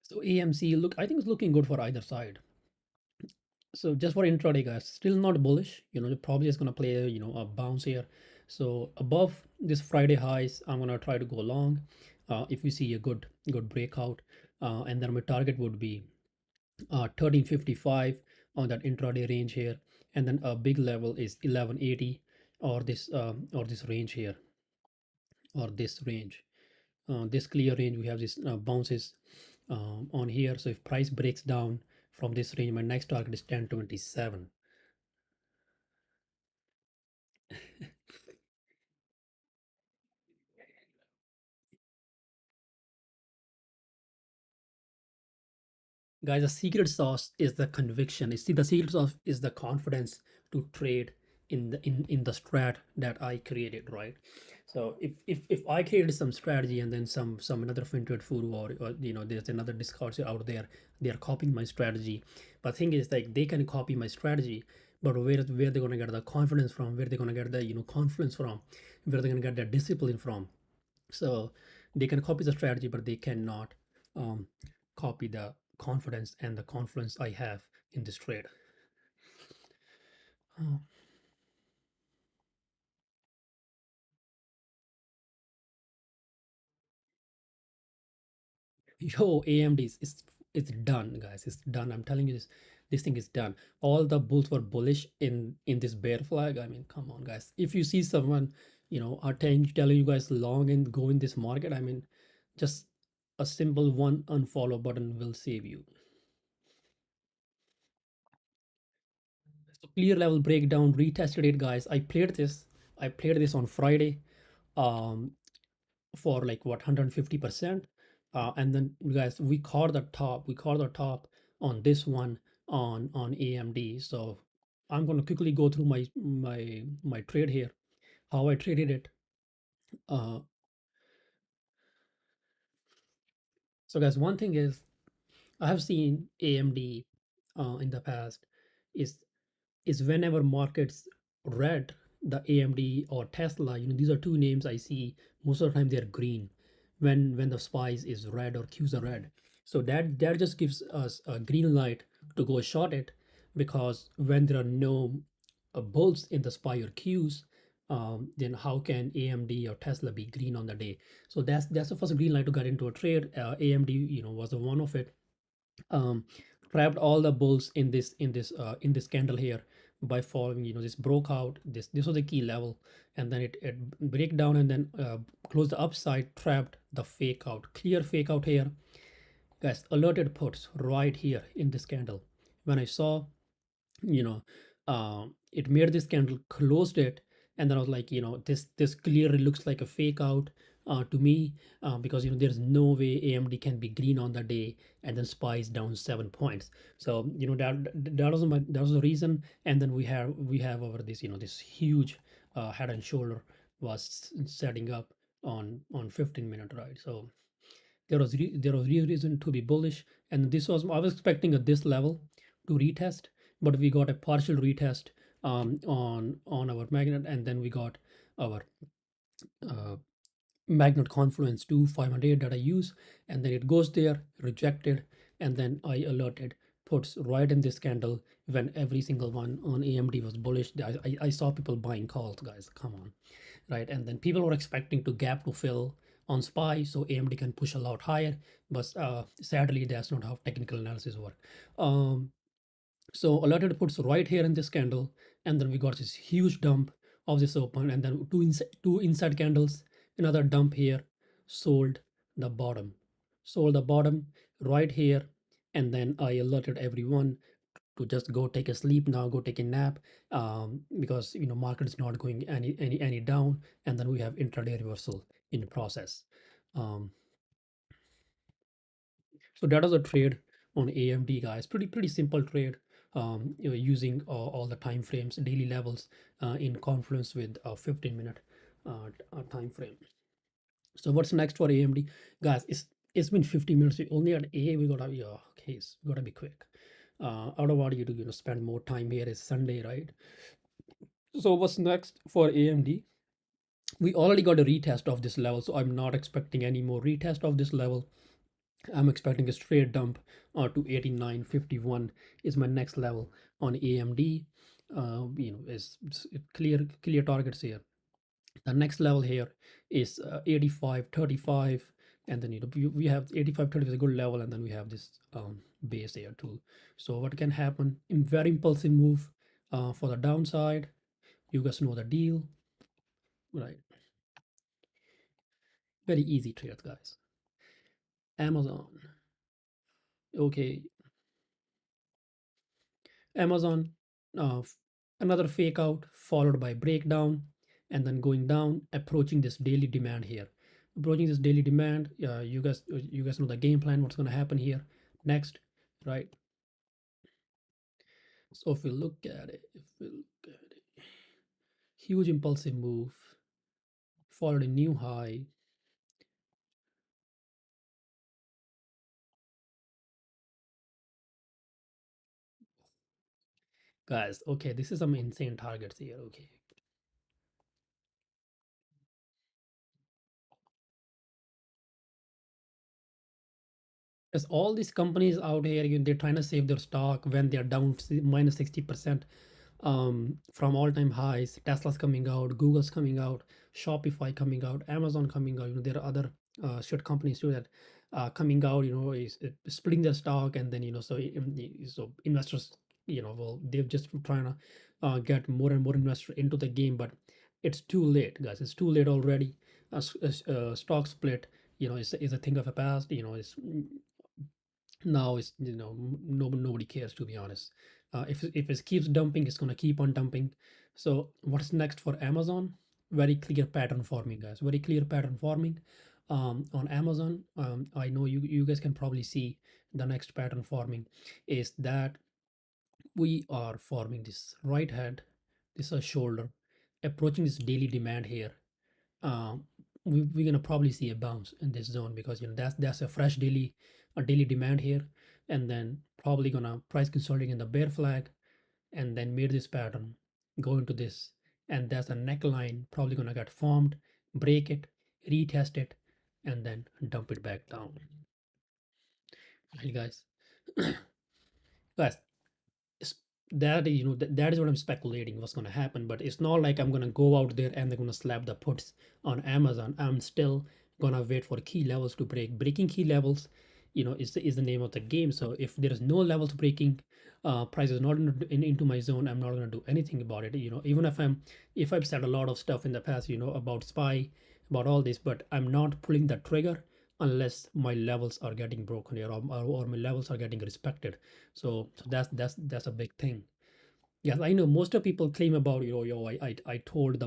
So AMC, look, I think it's looking good for either side. So just for intraday, guys, still not bullish. Probably just gonna play a bounce here. So above this Friday highs, I'm gonna try to go long. If we see a good breakout, and then my target would be 1355 on that intraday range here, and then a big level is 1180, or this range here, or this range. This clear range, we have this bounces on here. So if price breaks down from this range, my next target is 1027. Guys, the secret sauce is the conviction. You see, the secret sauce is the confidence to trade in the strat that I created, right? So if I created some strategy, and then some another fintech food, or there's another Discord out there, they are copying my strategy. But thing is, like, they can copy my strategy, but where they're gonna get the confidence from, where they're gonna get the confidence from, where they're gonna get the discipline from. So they can copy the strategy, but they cannot um, copy the confidence and the confidence I have in this trade. Oh. Yo, AMD it's done, guys. It's done. I'm telling you this thing is done. All the bulls were bullish in this bear flag. I mean, come on, guys. If you see someone, are telling you guys long and go in this market, I mean, just a simple one unfollow button will save you. So clear level breakdown, retested it, guys. I played this on Friday, um for like what, 150%. And then, guys, we caught the top on this one, on AMD. So I'm going to quickly go through my trade here, how I traded it. uh so guys, one thing is, I have seen AMD in the past, is whenever markets red, the AMD or Tesla, these are two names I see most of the time. They're green when the spice is red or Qs are red. So that just gives us a green light to go short it, because when there are no bulls in the SPY or Qs, then how can AMD or Tesla be green on the day? So that's the first green light to get into a trade. AMD, was the one of it. um, Trapped all the bulls in this candle here, by following, this broke out, this was the key level, and then it break down, and then close the upside, trapped the fake out, clear fake out here, guys. Alerted puts right here in this candle. When I saw, you know it made this candle, closed it, and then I was like, this clearly looks like a fake out to me, because there's no way AMD can be green on the day, and then spies down 7 points. So that was the reason. And then we have over this, this huge head and shoulder was setting up on 15-minute, right? So there was real reason to be bullish, and this was, I was expecting at this level to retest, but we got a partial retest on our magnet, and then we got our uh, magnet confluence to 508 that I use, and then it goes there, rejected, and then I alerted puts right in this candle when every single one on AMD was bullish. I saw people buying calls, guys. Come on, right? And then people were expecting to gap to fill on SPY, so AMD can push a lot higher. But sadly, that's not how technical analysis work. Um, so alerted puts right here in this candle, and then we got this huge dump of this open, and then two inside candles, another dump here, sold the bottom, sold the bottom right here, and then I alerted everyone to just go take a sleep now, go take a nap, because market is not going any down, and then we have intraday reversal in the process. Um, so that was a trade on AMD, guys. Pretty simple trade. Using all the time frames, daily levels, in confluence with a 15-minute time frame. So what's next for AMD, guys? It's been 50 minutes. We only at A. We gotta be case. We gotta be quick. I don't want you to spend more time here. It's Sunday, right? So what's next for AMD? We already got a retest of this level, so I'm not expecting any more retest of this level. I'm expecting a straight dump to 89.51 is my next level on AMD. Is clear targets here. The next level here is 85.35, and then we have 85.30 is a good level, and then we have this base here too. So what can happen? In very impulsive move for the downside. You guys know the deal, right? Very easy trades, guys. Amazon. Okay, Amazon, another fake out followed by breakdown, and then going down, approaching this daily demand here. Approaching this daily demand, you guys know the game plan. What's going to happen here next, right? So if we look at it, huge impulsive move, followed a new high. Guys, okay, this is some insane targets here. Okay, as all these companies out here, they're trying to save their stock when they're down minus 60%, from all-time highs. Tesla's coming out, Google's coming out, Shopify coming out, Amazon coming out. There are other shit companies too that coming out. Is splitting their stock, and then so investors, well, they're just trying to get more and more investors into the game, but it's too late, guys. It's too late already. Stock split, is a thing of the past. Now it's nobody cares, to be honest. If it keeps dumping, it's gonna keep on dumping. So what's next for Amazon? Very clear pattern forming, guys. Very clear pattern forming on Amazon. I know you guys can probably see the next pattern forming is that we are forming this right head, this is a shoulder, approaching this daily demand here. um, we're gonna probably see a bounce in this zone, because that's a fresh daily demand here, and then probably gonna price consolidate in the bear flag, and then made this pattern, go into this, and that's a neckline probably gonna get formed, break it, retest it, and then dump it back down. Right, guys. Guys, s- that that is what I'm speculating what's going to happen, but it's not like I'm going to go out there and they're going to slap the puts on Amazon. I'm still going to wait for key levels to break. Breaking key levels, is the name of the game. So if there is no levels breaking, price is not into my zone, I'm not going to do anything about it. Even if I've said a lot of stuff in the past, about SPY, about all this, but I'm not pulling the trigger unless my levels are getting broken here, or my levels are getting respected. So that's a big thing. Yes, I know most of people claim about, I told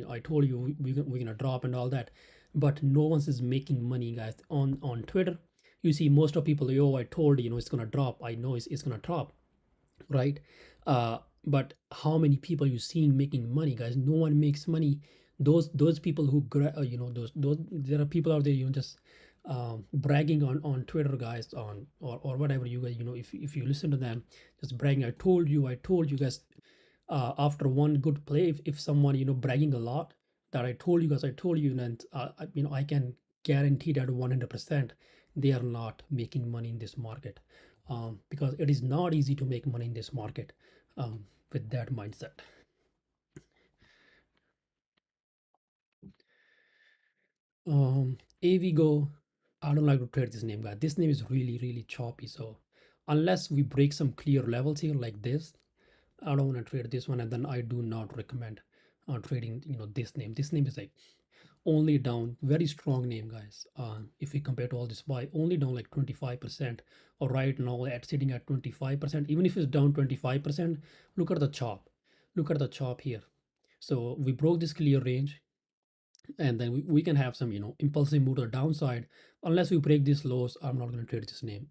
I told you we're gonna drop and all that, but no one's is making money, guys. On Twitter, you see most of people, I told it's gonna drop. I know it's gonna drop, right? But how many people you seeing making money, guys? No one makes money. Those people who those there are people out there, just bragging on Twitter, guys, or whatever, you guys, if you listen to them, just bragging. I told you guys, after one good play, if someone bragging a lot, that I told you guys, I told you, and I can guarantee that 100% they are not making money in this market, because it is not easy to make money in this market, with that mindset. AVGO, I don't like to trade this name, guys. This name is really, really choppy. So unless we break some clear levels here like this, I don't want to trade this one. And then I do not recommend trading, this name. This name is like only down, very strong name, guys. If we compare to all this buy, only down like 25%, or right now at sitting at 25%. Even if it's down 25%, look at the chop. Look at the chop here. So we broke this clear range, and then we can have some, impulsive move to the downside. Unless we break these lows, I'm not going to trade this name.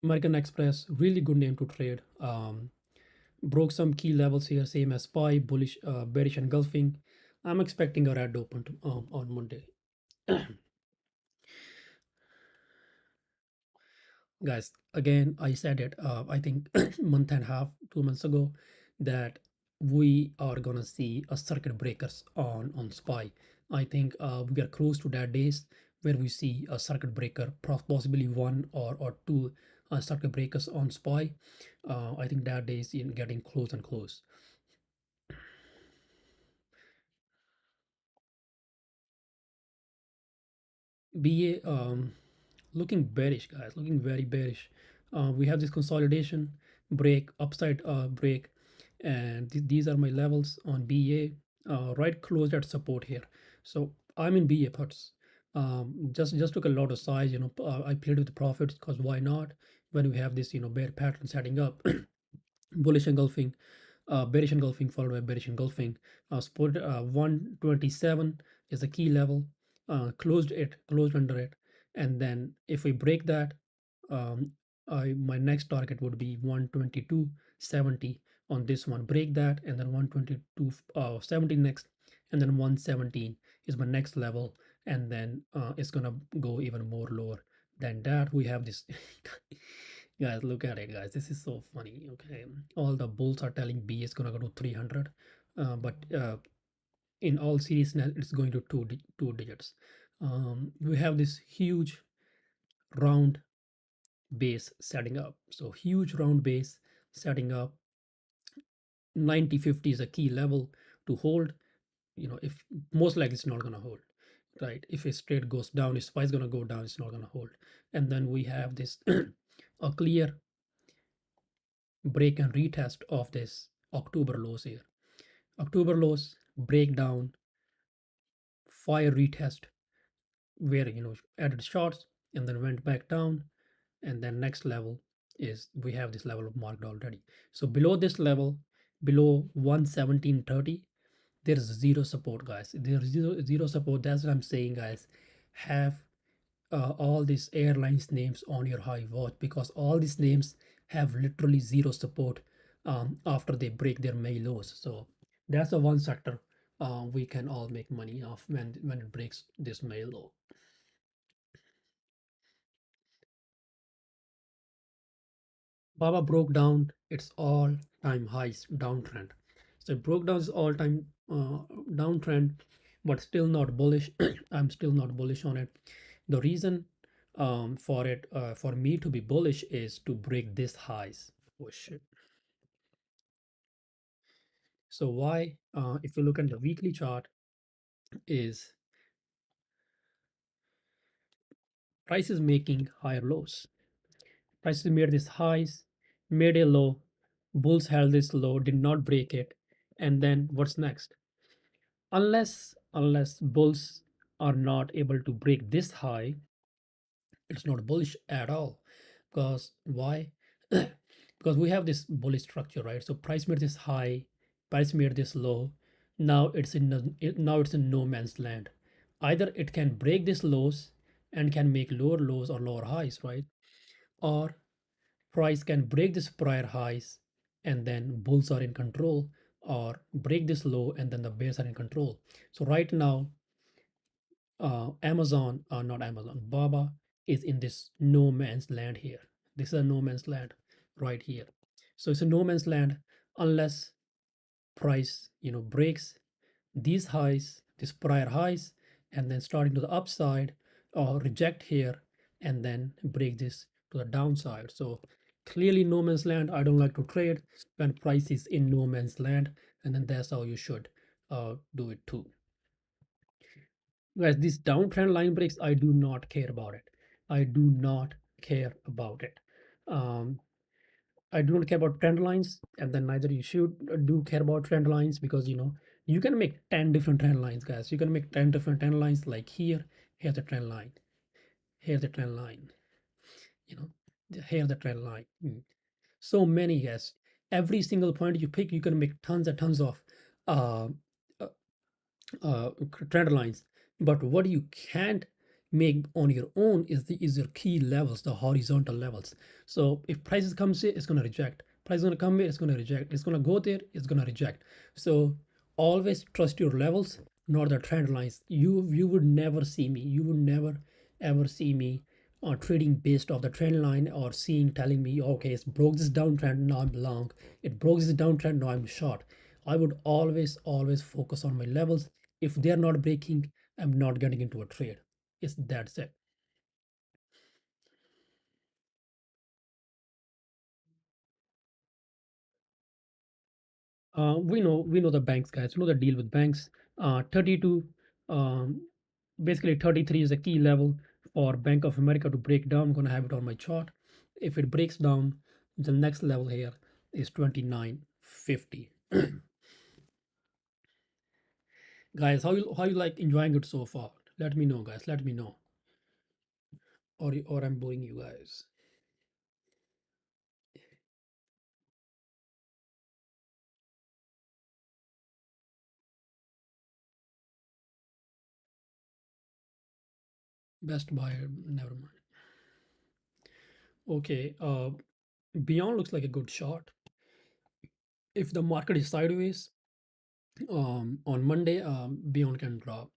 American Express, really good name to trade. Broke some key levels here, same as SPY, bullish, bearish engulfing. I'm expecting a red open on Monday. Guys, again, I said it, I think month and a half, 2 months ago, that we are gonna see a circuit breakers on SPY. I think we are close to that days where we see a circuit breaker, possibly one or two circuit breakers on SPY. I think that day is in getting close and close. BA, looking bearish, guys, looking very bearish. We have this consolidation break, upside break, and these are my levels on BA. Right closed at support here. So I'm in BA puts. Just took a lot of size, I played with the profits because why not? When we have this, bear pattern setting up, bullish engulfing, bearish engulfing followed by bearish engulfing. Support 127 is the key level. Closed under it, and then if we break that, um, my next target would be 122.70 on this one. Break that, and then 122.70 next, and then 117 is my next level, and then it's gonna go even more lower than that. We have this. Guys, look at it, guys. This is so funny. Okay, all the bulls are telling B is gonna go to 300, but in all seriousness, it's going to two digits. We have this huge round base setting up. So huge round base setting up. 90.50 is a key level to hold. If most likely it's not gonna hold, right? If a straight goes down, if SPY is gonna go down, it's not gonna hold. And then we have this a clear break and retest of this October lows here. October lows break down, fire retest where added shorts and then went back down, and then next level is we have this level of marked already. So below this level, below 117.30, there is zero support, guys. There is zero support. That's what I'm saying, guys. Have all these airlines names on your high watch, because all these names have literally zero support after they break their May lows. So that's the one sector we can all make money off when it breaks this May low. Baba broke down its all-time highs downtrend. So it broke down its all-time downtrend, but still not bullish. I'm still not bullish on it. The reason for me to be bullish is to break this highs. Oh shit. So why? If you look at the weekly chart, is price is making higher lows. Prices made this highs, made a low. Bulls held this low, did not break it, and then what's next? Unless bulls are not able to break this high, it's not bullish at all. Because why? Because we have this bullish structure, right? So price made this high, price made this low. Now now it's in no man's land. Either it can break this lows and can make lower lows or lower highs, right? Or price can break this prior highs and then bulls are in control, or break this low and then the bears are in control. So right now, not Amazon, Baba is in this no man's land here. This is a no man's land right here. So it's a no man's land unless price, breaks these highs, these prior highs, and then starting to the upside, or reject here and then break this to the downside. So clearly no man's land. I don't like to trade when price is in no man's land, and then that's how you should do it too. Guys, this downtrend line breaks, I do not care about it. I do not care about it. Um, I do not care about trend lines, and then neither you should do care about trend lines, because you can make 10 different trend lines, guys. You can make 10 different trend lines, like here. Here's the trend line. Here's the trend line. You know, here's the trend line. So many, yes. Every single point you pick, you can make tons and tons of uh, uh, uh, trend lines. But what you can't make on your own is your key levels, the horizontal levels. So if prices comes here, it's gonna reject. Price is gonna come here, it's gonna reject. It's gonna go there, it's gonna reject. So always trust your levels, not the trend lines. You would never see me. You would never ever see me trading based off the trend line, or seeing telling me, okay, it's broke this downtrend, now I'm long. It broke this downtrend, now I'm short. I would always focus on my levels. If they're not breaking, I'm not getting into a trade. It's that's it. We know the banks, guys. We know the deal with banks. 32, um, basically 33 is a key level for Bank of America to break down. I'm gonna have it on my chart. If it breaks down, the next level here is 29.50. Guys, how you like enjoying it so far? Let me know, guys. Let me know, or I'm boring you guys. Best buyer, never mind. Okay, Beyond looks like a good shot. If the market is sideways, on Monday, Beyond can drop.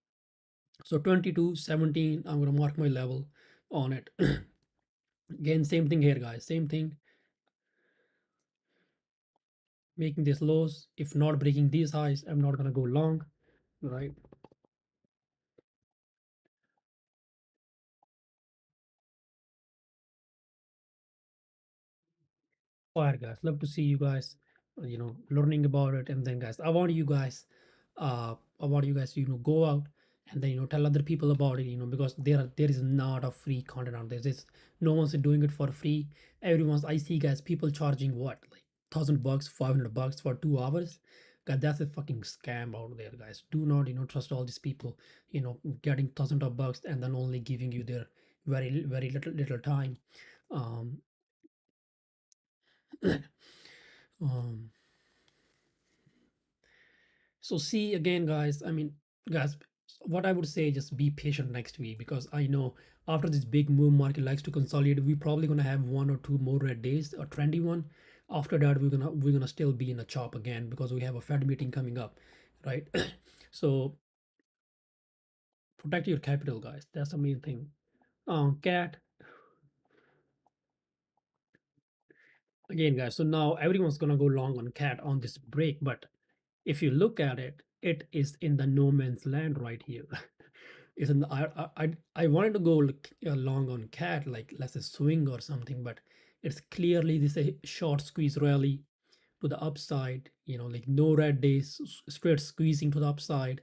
So 22.17, I'm gonna mark my level on it. Again, same thing here, guys. Same thing, making this lows. If not breaking these highs, I'm not gonna go long, right? Fire, guys. Love to see you guys, learning about it. And then, guys, I want you guys to, go out and then, tell other people about it, because there is not a free content out there. There's no one's doing it for free. I see, guys, people charging what, like $1,000, $500 for 2 hours. God, that's a fucking scam out there, guys. Do not, trust all these people, getting thousands of bucks and then only giving you their very little time. Um, um, So see again, guys. I mean, guys, what I would say, just be patient next week, because I know after this big move, market likes to consolidate. We're probably gonna have one or two more red days, a trendy one. After that, we're gonna still be in a chop again, because we have a Fed meeting coming up, right? So protect your capital, guys. That's the main thing. Cat again, guys. So now everyone's gonna go long on cat on this break, but if you look at it, it is in the no man's land right here. It's in the, I wanted to go long on cat, like let's say swing or something, but it's clearly this a short squeeze rally to the upside, like no red days, straight squeezing to the upside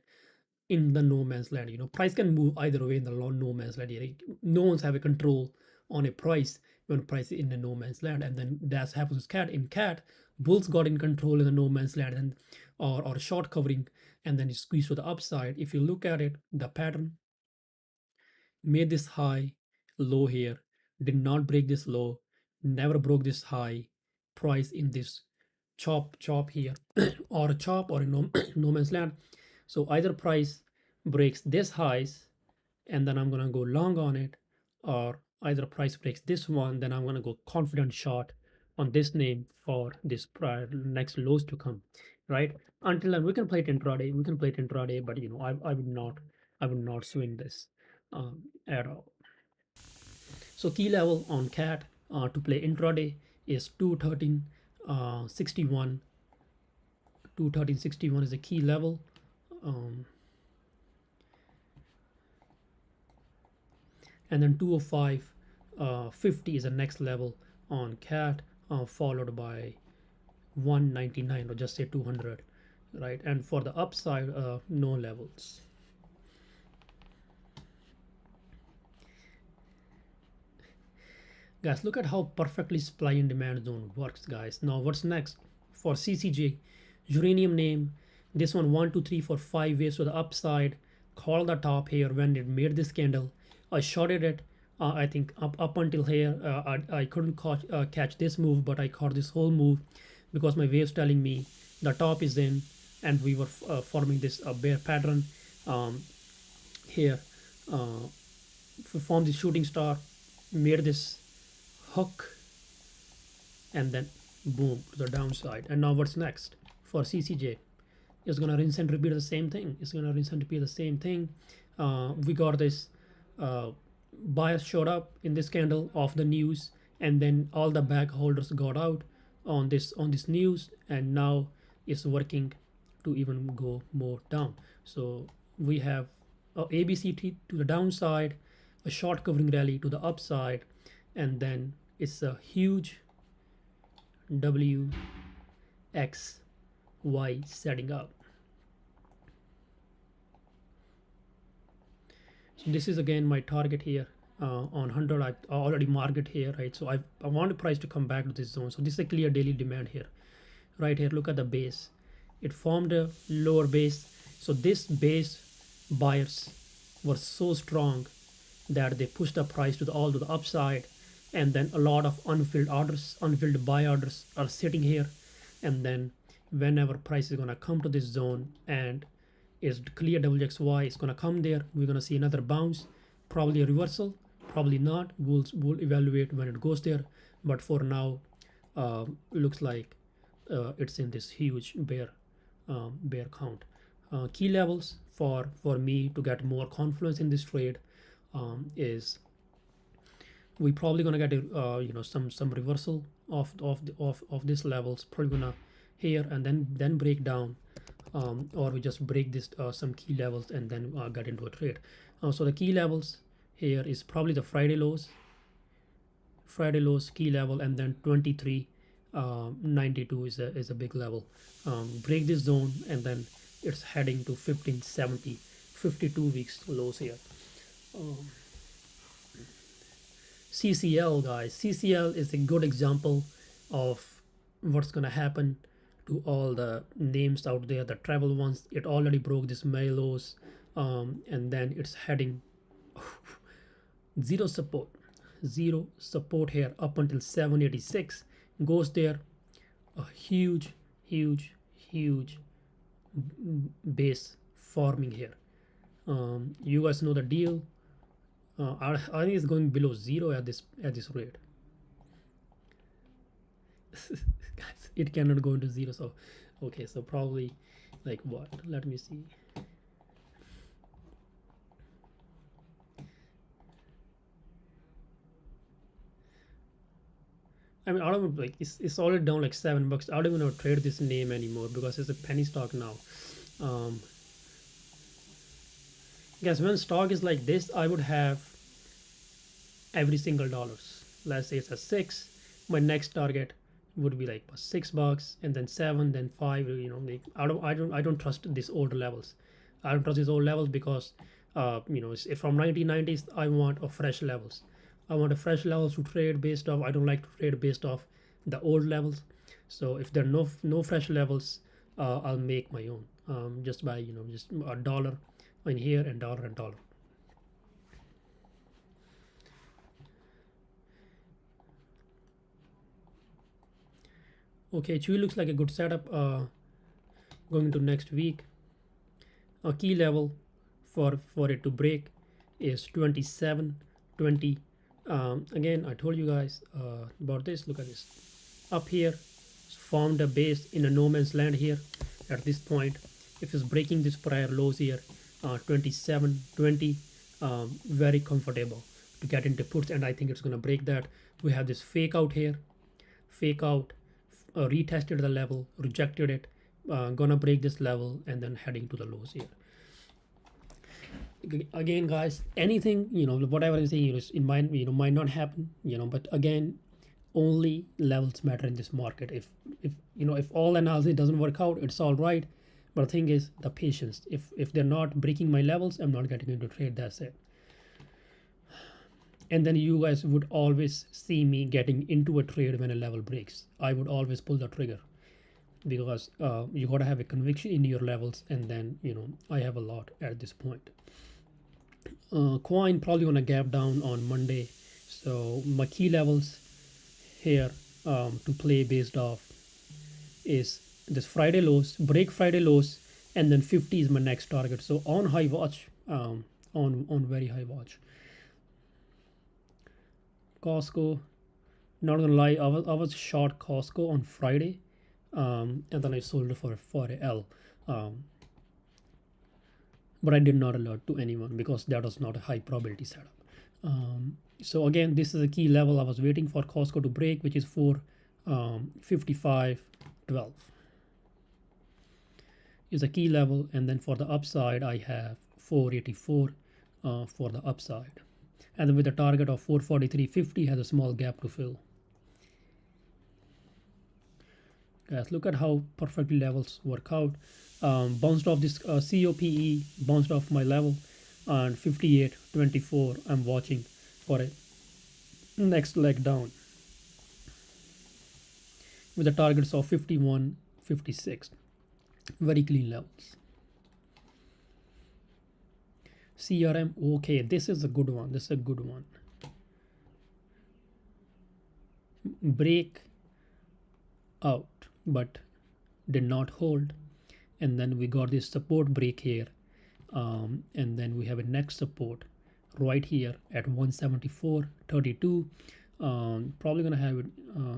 in the no man's land. Price can move either way in the no man's land. No one's have a control on a price when price is in the no man's land, and then that's happens with cat. In cat, bulls got in control in the no man's land, and or short covering, and then you squeeze to the upside. If you look at it, the pattern made this high, low here, did not break this low, never broke this high, price in this chop here, or a chop or a no, no man's land. So either price breaks this highs and then I'm gonna go long on it, or either price breaks this one, then I'm gonna go confident short on this name for this prior next lows to come, right? Until then, we can play it intraday. We can play it intraday, but I would not swing this at all. So key level on cat to play intraday is 213 61. 213.61 is a key level. Um, and then 205 50 is the next level on cat. followed by 199, or just say 200, right? And for the upside, no levels. Guys, look at how perfectly supply and demand zone works, guys. Now what's next? For CCJ, uranium name, this one 1 2 3 4 5 waves to the upside, call the top here when it made this candle. I shorted it, I think up until here. I couldn't catch this move, but I caught this whole move because my waves telling me the top is in, and we were forming this bear pattern here. uh, Formed the shooting star, made this hook, and then boom to the downside. And now what's next for CCJ? It's gonna rinse and repeat the same thing. It's gonna rinse and repeat the same thing. We got this bias showed up in this candle of the news, and then all the back holders got out on this news, and now it's working to even go more down. So we have a ABCT to the downside, a short covering rally to the upside, and then it's a huge WXY setting up. So this is again my target here on 100. I already marked it here, right? So I want the price to come back to this zone. So this is a clear daily demand here, right here. Look at the base. It formed a lower base. So this base buyers were so strong that they pushed the price to the all to the upside, and then a lot of unfilled orders, unfilled buy orders are sitting here. And then whenever price is gonna come to this zone and is clear WXY is gonna come there, we're gonna see another bounce, probably a reversal, probably not. We'll evaluate when it goes there. But for now, looks like it's in this huge bear count. Key levels for me to get more confidence in this trade is we probably gonna get a some reversal of this levels, probably gonna here and then break down, or we just break this some key levels and then get into a trade. So the key levels here is probably the Friday lows key level, and then 2392 is a big level. Break this zone, and then it's heading to 1570, 52 weeks lows here. CCL, guys, CCL is a good example of what's gonna happen to all the names out there, the travel ones. It already broke this May lows, and then it's heading zero support here up until 786, goes there, a huge base forming here. You guys know the deal. I think it's going below zero at this rate. Guys, it cannot go into zero. So okay, so probably like what, let me see. I mean, I don't like it's already down like $7. I don't even know trade this name anymore because it's a penny stock now. Guys, when stock is like this, I would have every single dollars. Let's say it's a 6. My next target would be like $6, and then 7, then 5. Like I don't trust these old levels. I don't trust these old levels because if from 1990s, I want a fresh levels. I want a fresh levels to trade based off. I don't like to trade based off the old levels. So if there are no fresh levels, I'll make my own, just by just a dollar in here and dollar and dollar. Okay, Chewy looks like a good setup going into next week. A key level for it to break is 27.20. Again, I told you guys about this. Look at this. Up here, it's formed a base in a no man's land here at this point. If it's breaking this prior lows here, 27.20, very comfortable to get into puts, and I think it's going to break that. We have this fake out here, fake out, retested the level, rejected it, gonna break this level, and then heading to the lows here. Again, guys, anything whatever I'm saying, it might not happen, but again, only levels matter in this market. If you know, if all analysis doesn't work out, it's all right. But the thing is the patience. If they're not breaking my levels, I'm not getting into trade. That's it. And then you guys would always see me getting into a trade when a level breaks. I would always pull the trigger because you gotta have a conviction in your levels, and then I have a lot at this point. Coin probably gonna gap down on Monday, so my key levels here to play based off is this Friday lows, break Friday lows, and then 50 is my next target. So on high watch, on very high watch. Costco, not gonna lie, I was short Costco on Friday, and then I sold it for a L, but I did not alert to anyone because that was not a high probability setup. So again, this is a key level I was waiting for Costco to break, which is 455.12 is a key level, and then for the upside I have 484 for the upside, and then with a target of 443.50 has a small gap to fill. Guys, look at how perfectly levels work out. Bounced off this COPE, bounced off my level, and 58.24 I'm watching for a next leg down with the targets of 51.56. Very clean levels. CRM, okay, this is a good one. This is a good one. Break out, but did not hold, and then we got this support break here, and then we have a next support right here at 174.32. Probably gonna have it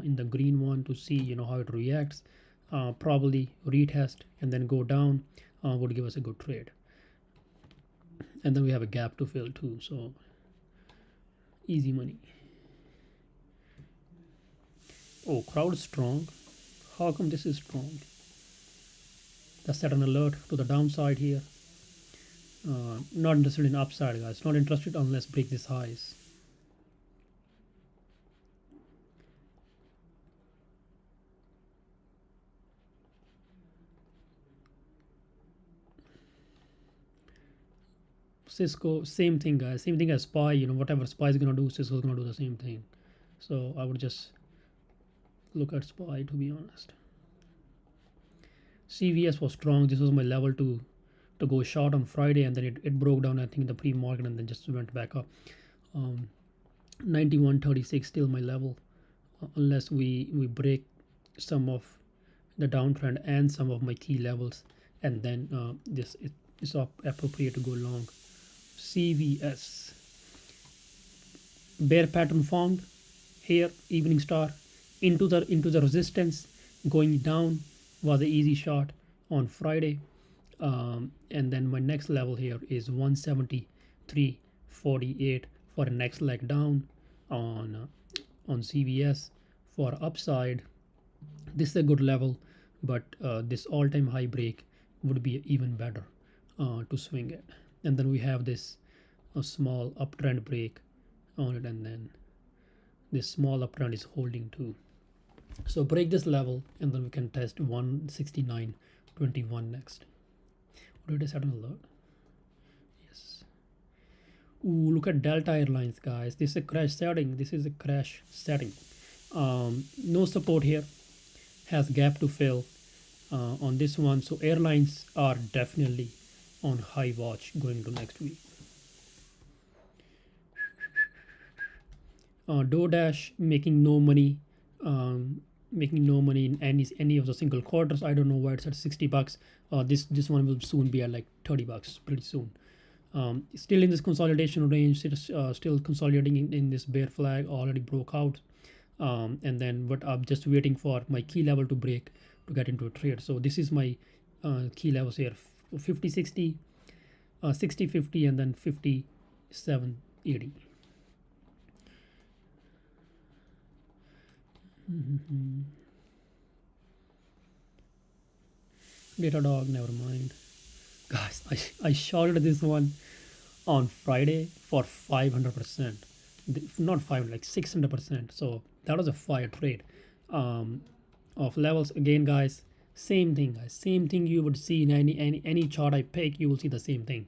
in the green one to see how it reacts. Probably retest and then go down would give us a good trade, and then we have a gap to fill too, so easy money. Oh, crowd strong. How come this is strong? Let's set an alert to the downside here. Not interested in upside, guys. Not interested unless break these highs. Cisco, same thing, guys. Same thing as SPY. Whatever SPY is gonna do, Cisco is gonna do the same thing. So I would just look at SPY, to be honest. CVS was strong. This was my level to go short on Friday, and then it broke down, I think, in the pre-market, and then just went back up. 91.36 still my level, unless we break some of the downtrend and some of my key levels, and then this is appropriate to go long. CVS, bear pattern formed here, evening star into the resistance, going down was an easy shot on Friday, and then my next level here is 173.48 for a next leg down on CVS. For upside, this is a good level, but this all-time high break would be even better to swing it. And then we have this a small uptrend break on it, and then this small uptrend is holding too. So break this level, and then we can test 169.21 next. What did I set an alert? Yes. Ooh, look at Delta Airlines, guys. This is a crash setting. This is a crash setting. No support here. Has gap to fill on this one. So airlines are definitely on high watch going to next week. DoorDash making no money. Making no money in any of the single quarters. I don't know why it's at $60. This one will soon be at like $30 pretty soon. Still in this consolidation range, still consolidating in this bear flag, already broke out, and then but I'm just waiting for my key level to break to get into a trade. So this is my key levels here: 50-60, 60-50, and then 57-80. Datadog, never mind. Guys, I shorted this one on Friday for 500%. not 5, like 600%. So that was a fire trade of levels. Again, guys, same thing, guys. Same thing you would see in any chart I pick. You will see the same thing.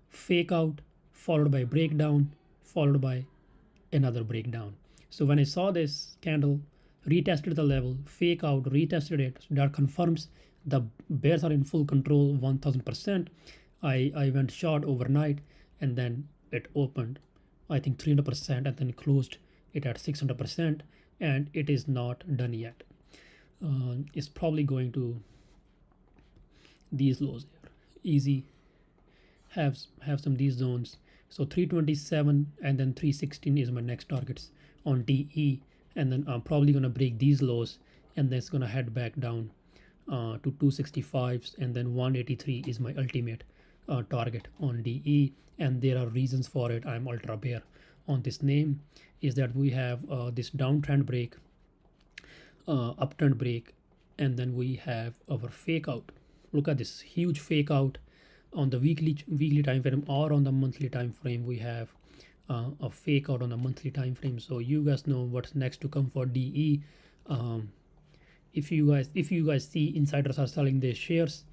Fake out followed by breakdown followed by another breakdown. So when I saw this candle retested the level, fake out, retested it, so that confirms the bears are in full control 1000%. I went short overnight, and then it opened I think 300% and then closed it at 600%, and it is not done yet. It's probably going to these lows here. Easy have some these zones. So 327 and then 316 is my next targets on DE, and then I'm probably gonna break these lows, and then it's gonna head back down to 265s, and then 183 is my ultimate target on DE. And there are reasons for it. I'm ultra bear on this name, is that we have this downtrend break, uptrend break, and then we have our fake out. Look at this huge fake out on the weekly time frame, or on the monthly time frame. We have a fake out on the monthly time frame. So you guys know what's next to come for DE. If you guys see insiders are selling their shares,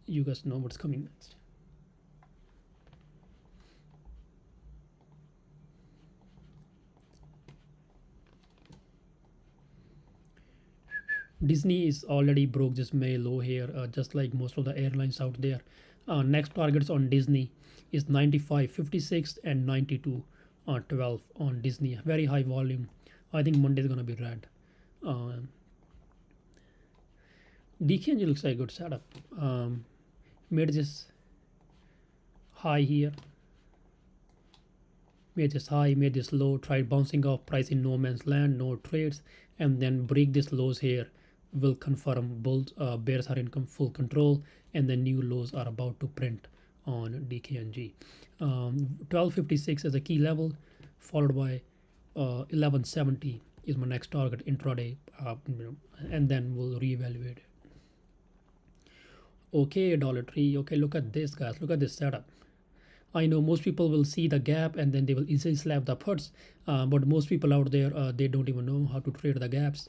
you guys know what's coming next. Disney is already broke this May low here, just like most of the airlines out there. Next targets on Disney is 95.56 and 92.12 on Disney. Very high volume. I think Monday is gonna be red. DKNG looks like a good setup. Made this high here, made this high, made this low, tried bouncing off, price in no man's land, no trades, and then break this lows here. Will confirm bulls, bears are in full control, and the new lows are about to print on DKNG. 1256 is a key level, followed by 1170 is my next target intraday, and then we'll reevaluate it. Okay, dollar tree. Okay, look at this, guys. Look at this setup. I know most people will see the gap and then they will easily slap the puts, but most people out there, they don't even know how to trade the gaps.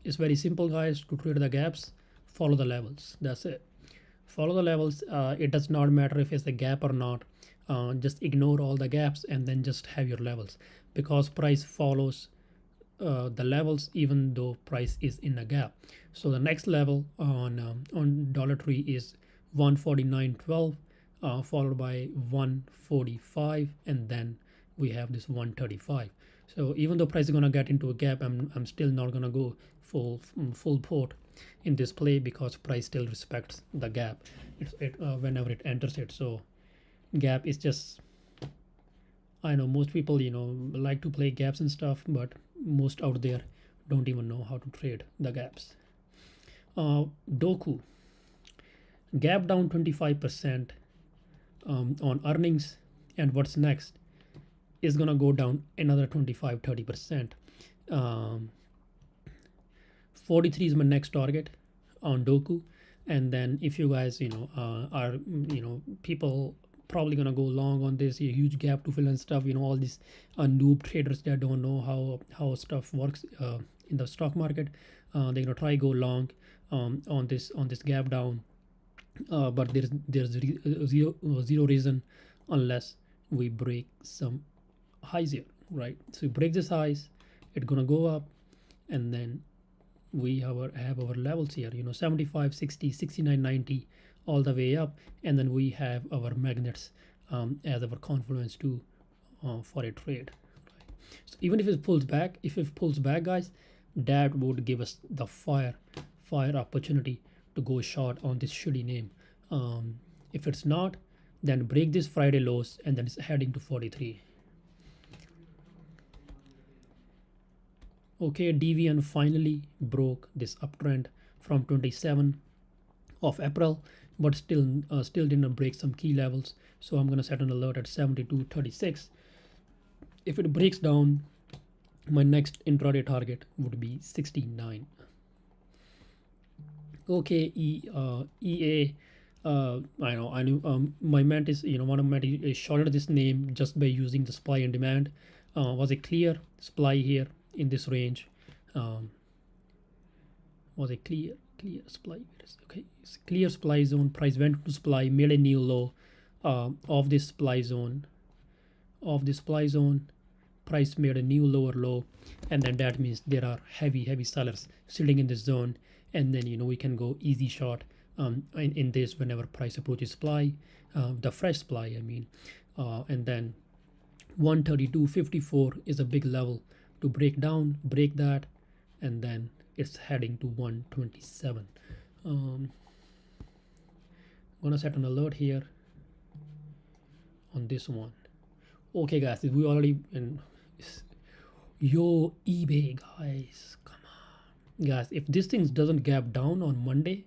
It's very simple, guys. To trade the gaps, follow the levels. That's it. Follow the levels. It does not matter if it's a gap or not. Just ignore all the gaps and then just have your levels, because price follows the levels even though price is in a gap. So the next level on dollar tree is 149.12, followed by 145, and then we have this 135. So even though price is gonna get into a gap, I'm still not gonna go full port in this play, because price still respects the gap whenever it enters it. So gap is just, I know most people like to play gaps and stuff, but most out there don't even know how to trade the gaps. Doku gap down 25% on earnings, and what's next is gonna go down another 25-30%. 43 is my next target on Doku, and then if you guys are people probably gonna go long on this huge gap to fill and stuff, all these noob traders that don't know how stuff works in the stock market, they're gonna try go long on this gap down, but there's zero reason unless we break some highs here, right? So we break this highs, it's gonna go up, and then we have our levels here, 75, 60, 69, 90, all the way up, and then we have our magnets as our confluence to for a trade, right? So even if it pulls back, guys, that would give us the fire opportunity to go short on this shitty name. If it's not, then break this Friday lows, and then it's heading to 43. Okay, DVN finally broke this uptrend from 27 of April, but still didn't break some key levels. So I'm gonna set an alert at 72.36. If it breaks down, my next intraday target would be 69. Okay, EA I knew. My ment is, one of my ment is shorted this name just by using the supply and demand. Was a clear supply here in this range. Um, was a clear supply. Okay, it's clear supply zone. Price went to supply, made a new low of this supply zone. Of this supply zone, price made a new lower low, and then that means there are heavy sellers sitting in this zone, and then we can go easy short in this whenever price approaches supply, the fresh supply I mean, and then 132.54 is a big level to break down, break that, and then it's heading to 127. I'm gonna set an alert here on this one. Okay guys, we already in. Yo, eBay guys, come on guys, if this thing doesn't gap down on Monday,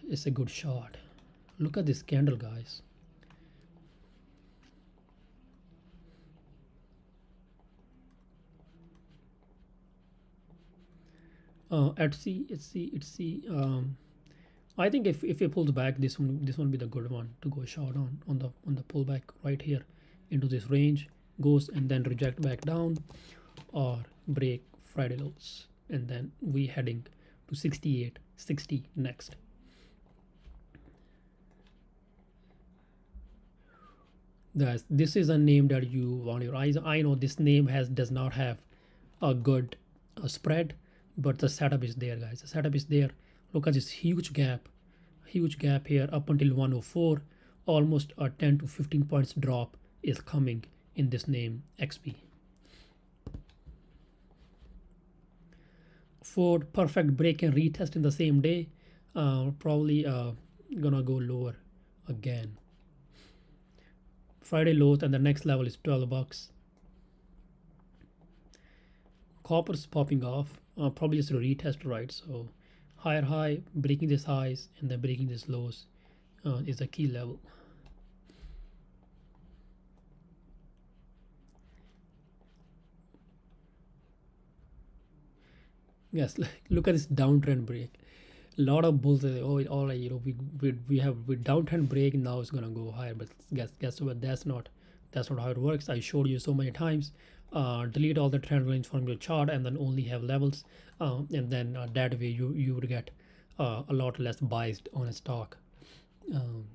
it's a good shot. Look at this candle guys. I think if it pulls back, this one be the good one to go short on the pullback right here into this range, goes and then reject back down or break Friday lows, and then we heading to 68.60 next. Guys, this is a name that you want your eyes. I know this name does not have a good spread, but the setup is there guys. The setup is there. Look at this huge gap here up until 104. Almost a 10 to 15 points drop is coming in this name XP. For perfect break and retest in the same day, probably gonna go lower again. Friday lows, and the next level is 12 bucks. Copper's popping off, probably just a retest, right? So higher high, breaking this highs, and then breaking this lows is the key level. Yes, look at this downtrend break. A lot of bulls say, oh, all right, we have with downtrend break, now it's gonna go higher. But guess what? That's not how it works. I showed you so many times. Delete all the trend lines from your chart and then only have levels, and then that way you would get a lot less biased on a stock. Um,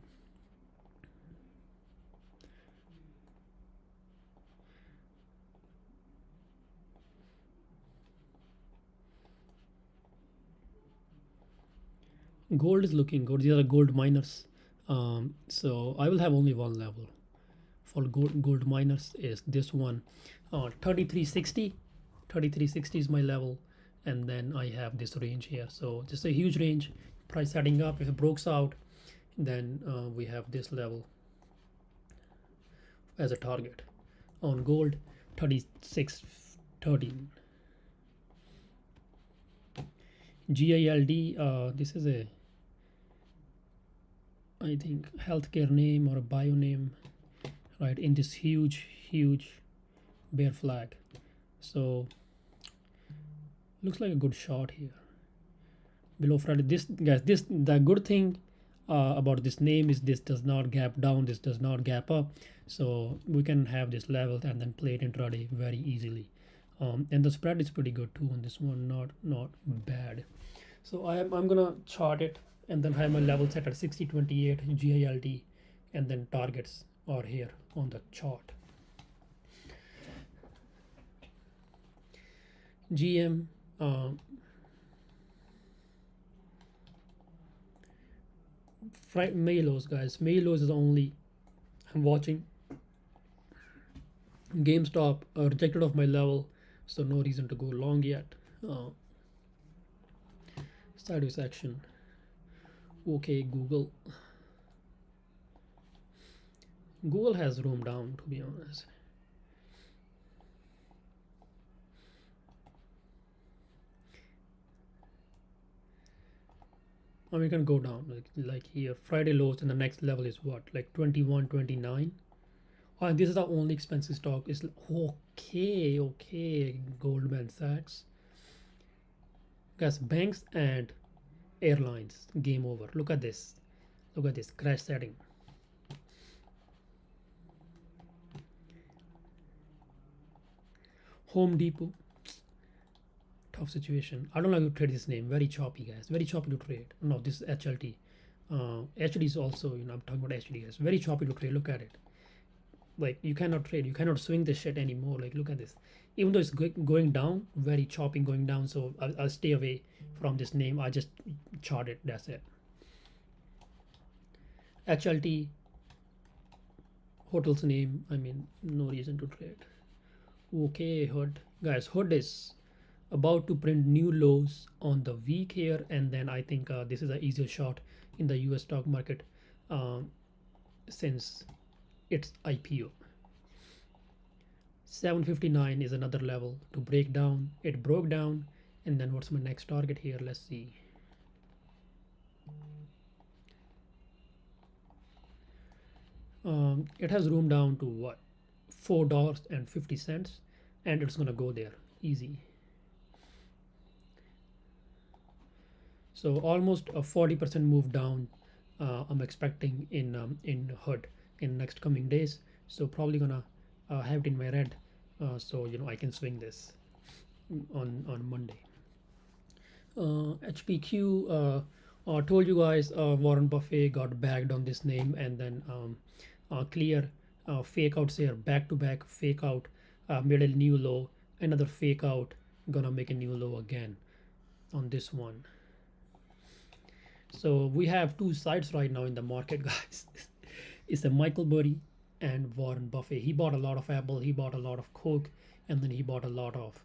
Gold is looking good. These are gold miners. So I will have only one level for gold miners is this one, 3360. 3360 is my level, and then I have this range here. So just a huge range. Price setting up. If it breaks out, then we have this level as a target. On gold, 3613. GILD. This is a, I think, healthcare name or a bio name, right, in this huge bear flag. So looks like a good shot here below Friday. This guys, the good thing about this name is this does not gap down, this does not gap up, so we can have this level and then play it intraday very easily. And the spread is pretty good too on this one, not bad. So I'm gonna chart it and then have my level set at 60.28 GILD, and then targets are here on the chart. GM, May lows guys. May lows is only, I'm watching. GameStop rejected off my level, so no reason to go long yet. Sideways action. Okay, Google has room down, to be honest. I mean, we can go down like here. Friday lows, and the next level is what, like 21.29. And this is the only expensive stock. Is okay. Goldman Sachs, guys. Banks and Airlines, game over. Look at this. Look at this crash setting. Home Depot, tough situation. I don't like to trade this name. Very choppy, guys. Very choppy to trade. No, this is HLT. HD is also, I'm talking about HD, guys. Very choppy to trade. Look at it. Like, you cannot trade. You cannot swing this shit anymore. Like, look at this. Even though it's going down, very choppy going down. So I'll stay away from this name. I just chart it. That's it. HLT, hotel's name. I mean, no reason to trade. Okay, Hood. Guys, Hood is about to print new lows on the week here, and then I think this is an easier shot in the US stock market since its IPO. 759 is another level to break down. It broke down, and then what's my next target here? Let's see. It has room down to what, $4.50, and it's gonna go there easy. So almost a 40% move down. I'm expecting in Hood in next coming days. So probably gonna have it in my red, so I can swing this on Monday. HPQ. Told you guys Warren Buffett got bagged on this name, and then clear fake outs here, back to back fake out, made a new low, another fake out, gonna make a new low again on this one. So we have two sides right now in the market, guys. It's a Michael Burry and Warren Buffett. He bought a lot of Apple, he bought a lot of Coke, and then he bought a lot of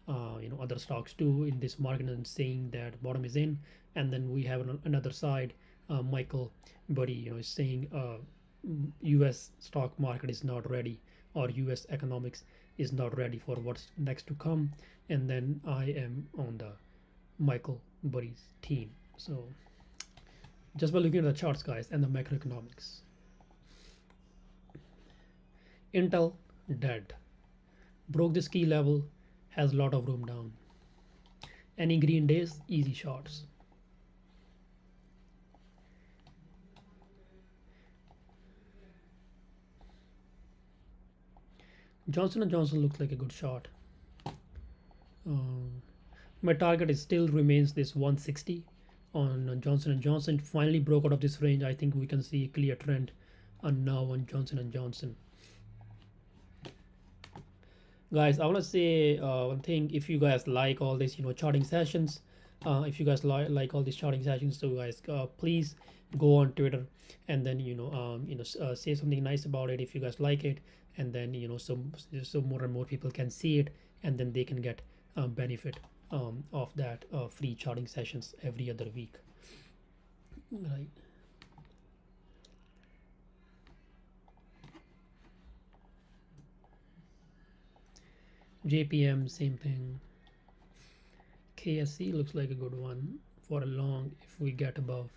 other stocks too in this market, and saying that bottom is in. And then we have another side, Michael Burry, is saying US stock market is not ready, or US economics is not ready for what's next to come. And then I am on the Michael Burry's team. So just by looking at the charts, guys, and the macroeconomics. Intel dead, broke this key level, has a lot of room down. Any green days, easy shots. Johnson & Johnson looks like a good shot. My target is still remains this 160 on Johnson & Johnson. Finally broke out of this range. I think we can see a clear trend now on Johnson & Johnson. Guys, I want to say one thing. If you guys like all this charting sessions, if you guys like all these charting sessions, so guys, please go on Twitter and then say something nice about it if you guys like it, and then so more and more people can see it, and then they can get benefit of that free charting sessions every other week, right? JPM, same thing. KSC looks like a good one for a long if we get above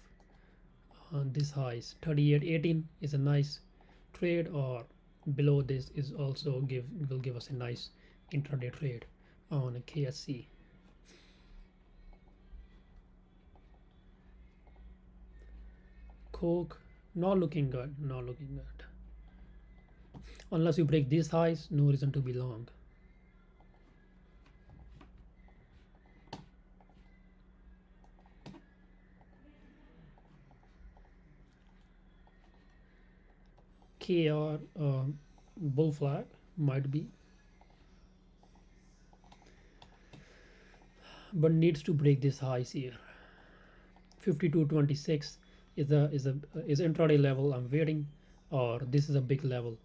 this highs. 38.18 is a nice trade, or below this is also will give us a nice intraday trade on a KSC. Coke, not looking good, not looking good. Unless you break these highs, no reason to be long. KR bull flag might be, but needs to break this highs here. 52.26 is intraday level I'm waiting, or this is a big level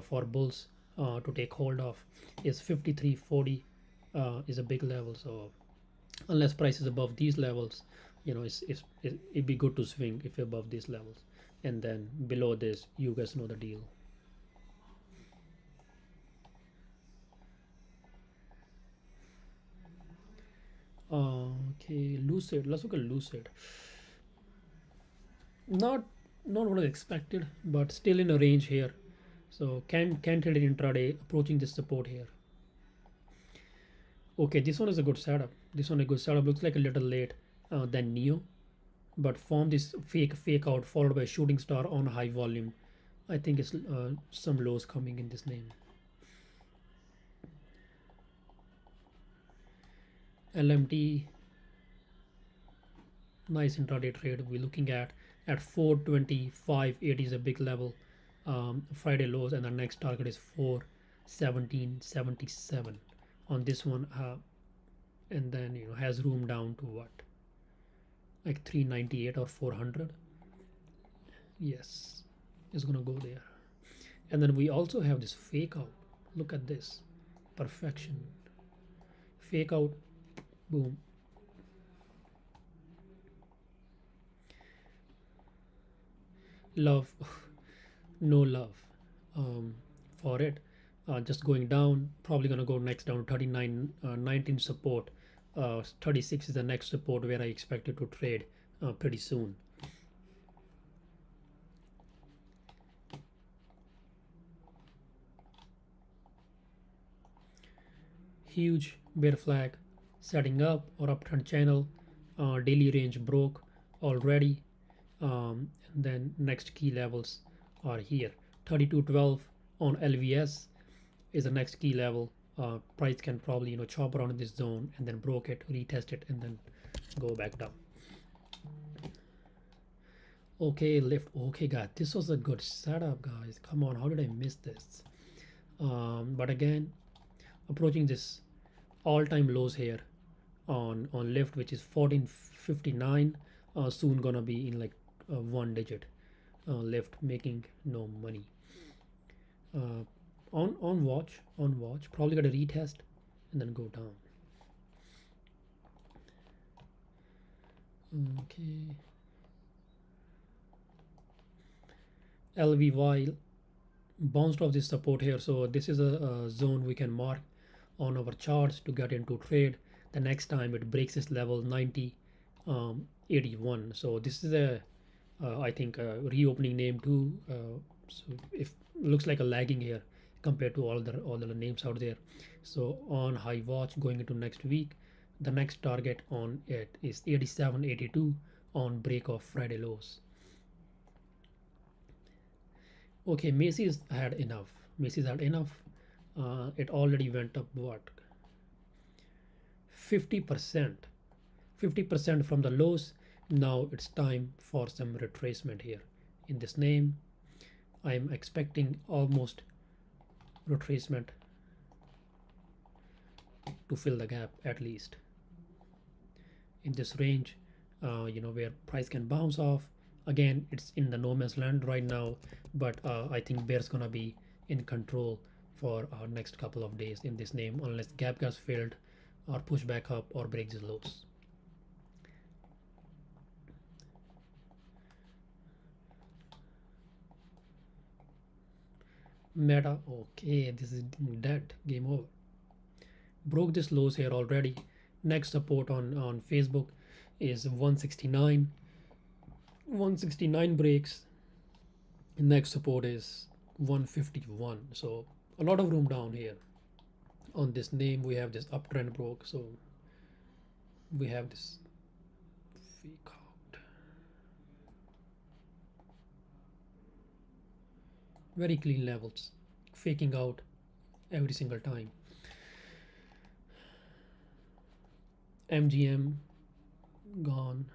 for bulls to take hold of. Is 53.40 is a big level. So unless price is above these levels, it'd be good to swing if above these levels, and then below this, you guys know the deal. Okay, Lucid, let's look at Lucid. Not what I expected, but still in a range here. So can trade it intraday, approaching this support here. Okay, this one is a good setup. This one is a good setup. Looks like a little late than Neo. but formed this fake out followed by shooting star on high volume. I think it's some lows coming in this name. LMT, nice intraday trade. We're looking at 425.80 is a big level. Friday lows, and the next target is 417.77 on this one. And then has room down to what, like 398 or 400. Yes, it's gonna go there. And then we also have this fake out. Look at this, perfection. Fake out, boom. Love, no love for it. Just going down, probably gonna go next down 39, 19 support. 36 is the next support where I expect it to trade pretty soon. Huge bear flag setting up or uptrend channel. Daily range broke already. And then next key levels are here. 32.12 on LVS is the next key level. Price can probably chop around in this zone and then broke it, retest it, and then go back down. Okay, lift. Okay, guys, this was a good setup, guys. Come on, how did I miss this? But again, approaching this all-time lows here on lift, which is 1459. Soon gonna be in like one digit lift, making no money. On watch, probably got a retest and then go down. Okay. LVY bounced off this support here, so this is a zone we can mark on our charts to get into trade the next time it breaks this level 90, 81. So this is a I think a reopening name too. So if looks like a lagging here compared to all the names out there. So on high watch going into next week, the next target on it is 87.82 on break of Friday lows. Okay, Macy's had enough. Macy's had enough. It already went up what, 50%, 50% from the lows. Now it's time for some retracement here in this name. I'm expecting almost retracement to fill the gap at least in this range, where price can bounce off. Again, it's in the no man's land right now, but I think bear's gonna be in control for our next couple of days in this name unless gap gets filled or push back up or breaks the lows. Meta, okay, this is dead, game over. Broke this lows here already. Next support on Facebook is 169. 169 breaks. Next support is 151. So a lot of room down here. On this name we have this uptrend broke, so we have this fake out. Very clean levels, faking out every single time. MGM gone.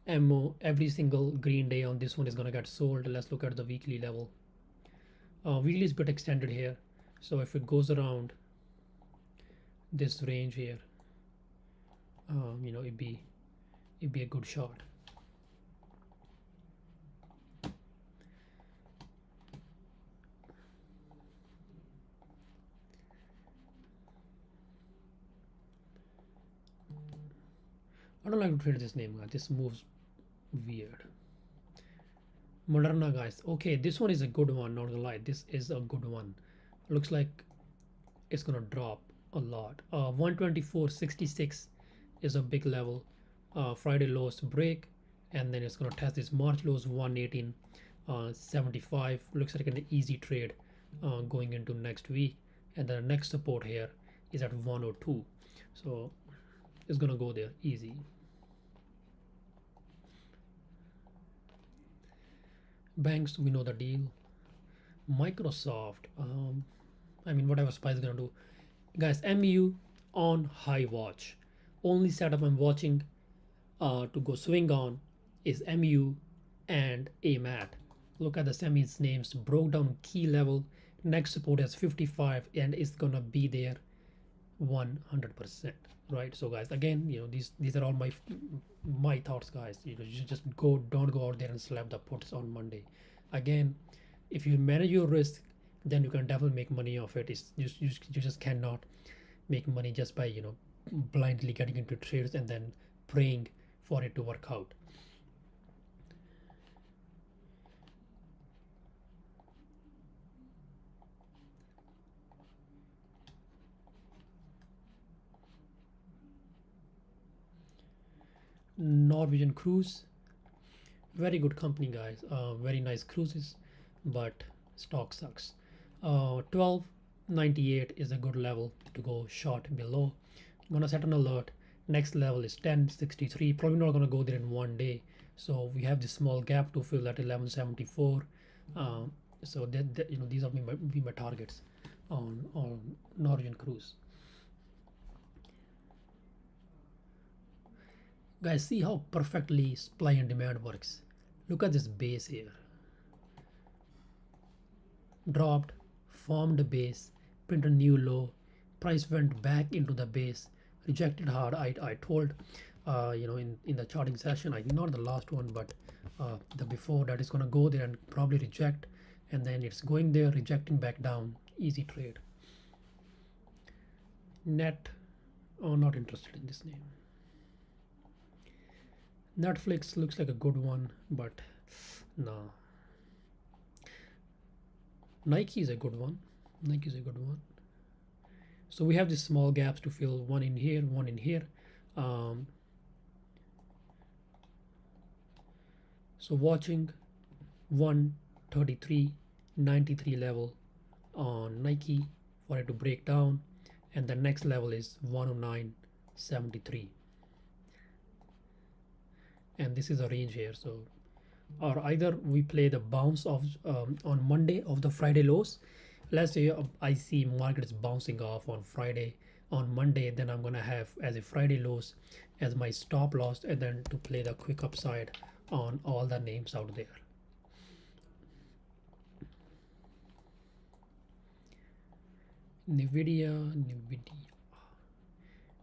MO, every single green day on this one is gonna get sold. Let's look at the weekly level. Weekly is a bit extended here, so if it goes around this range here, it'd be a good shot. I don't like to trade this name, guys. This moves weird. Moderna, guys. Okay, this one is a good one, not gonna lie. This is a good one. Looks like it's gonna drop a lot. 124.66 is a big level. Friday lows break, and then it's gonna test this March lows 118.75. Looks like an easy trade going into next week. And the next support here is at 102. So it's gonna go there easy. Banks, we know the deal. Microsoft, I mean, whatever SPY is gonna do. Guys, MU on high watch. Only setup I'm watching to go swing on is MU and AMAT. Look at the semis names, broke down key level. Next support is 55 and it's gonna be there 100%. Right? So guys, again, these are all my thoughts, guys. You just don't go out there and slap the puts on Monday. Again, if you manage your risk, then you can definitely make money off it. You just cannot make money just by blindly getting into trades and then praying for it to work out. Norwegian Cruise, very good company, guys. Very nice cruises, but stock sucks. 1298 is a good level to go short below. I'm gonna set an alert. Next level is 1063. Probably not gonna go there in one day. So we have this small gap to fill at 1174. So these are my targets on Norwegian Cruise. Guys, see how perfectly supply and demand works. Look at this base here. Dropped, formed a base, print a new low, price went back into the base, rejected hard. I told in the charting session, not the last one, but the before, that is going to go there and probably reject, and then it's going there, rejecting back down. Easy trade. Net, oh, not interested in this name. Netflix looks like a good one, but no. Nike is a good one. Nike is a good one. So we have these small gaps to fill, one in here, one in here. So watching 133.93 level on Nike for it to break down, and the next level is 109.73, and this is a range here. So or either we play the bounce of on Monday of the Friday lows. Let's say I see markets bouncing off on Friday, on Monday, then I'm gonna have as a Friday lows as my stop loss, and then to play the quick upside on all the names out there. Nvidia,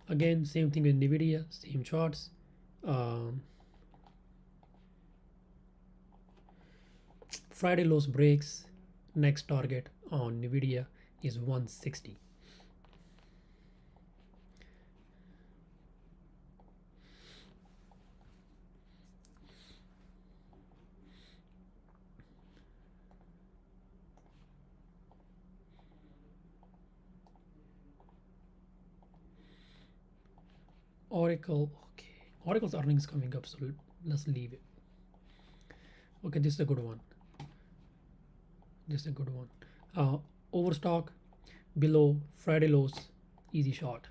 again, same thing with Nvidia, same charts. Friday lows breaks, next target on Nvidia is 160. Oracle, okay, Oracle's earnings coming up, so let's leave it. Okay, this is a good one. This is a good one. Overstock below Friday lows, easy shot.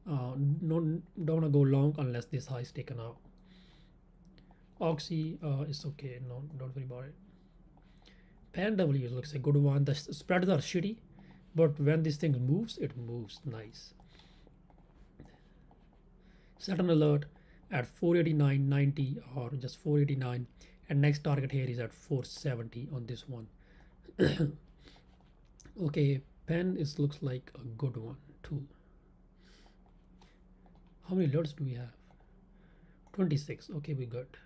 Don't wanna go long unless this high is taken out. Oxy is okay. No, don't worry about it. Pan W looks a good one. The spreads are shitty, but when this thing moves, it moves nice. Set an alert at 489.90 or just 489, and next target here is at 470 on this one. Okay, pen looks like a good one too. How many alerts do we have? 26. Okay, we good.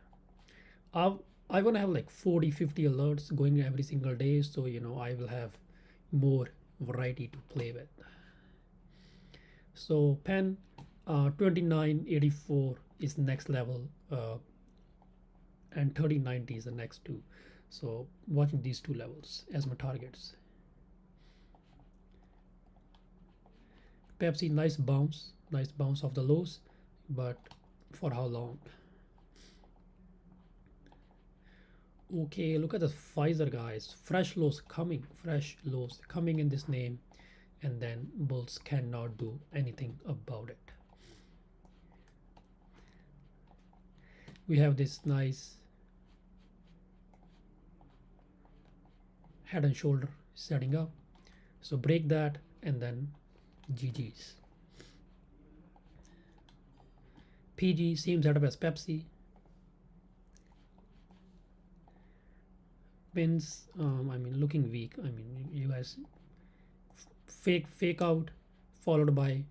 I want to have like 40-50 alerts going every single day, so I will have more variety to play with. So pen 29.84 is next level, and 30.90 is the next two. So watching these two levels as my targets. Pepsi, nice bounce of the lows, but for how long? Okay, look at the Pfizer, guys. Fresh lows coming in this name, and then bulls cannot do anything about it. We have this nice head and shoulder setting up. So break that and then GG's. PG, same setup as Pepsi. Pins, I mean, looking weak. I mean, you guys fake out followed by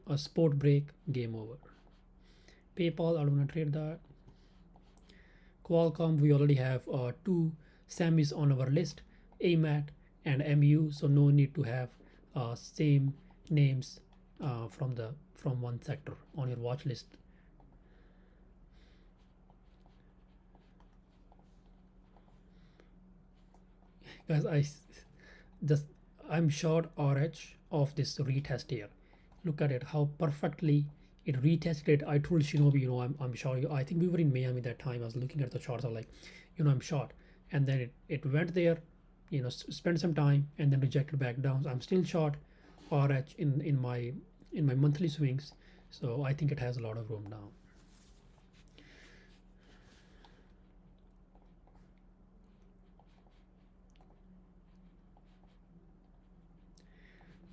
a sport break, game over. PayPal, I don't want to trade that. Qualcomm, we already have two semis on our list, AMAT and MU, so no need to have same names from one sector on your watch list. Guys, I'm short RH of this retest here. Look at it, how perfectly it retested. I told Shinobi, I'm short. I think we were in Miami that time. I was looking at the charts. I was like, I'm short. And then it went there, spent some time and then rejected back down. So I'm still short RH in my monthly swings. So I think it has a lot of room now.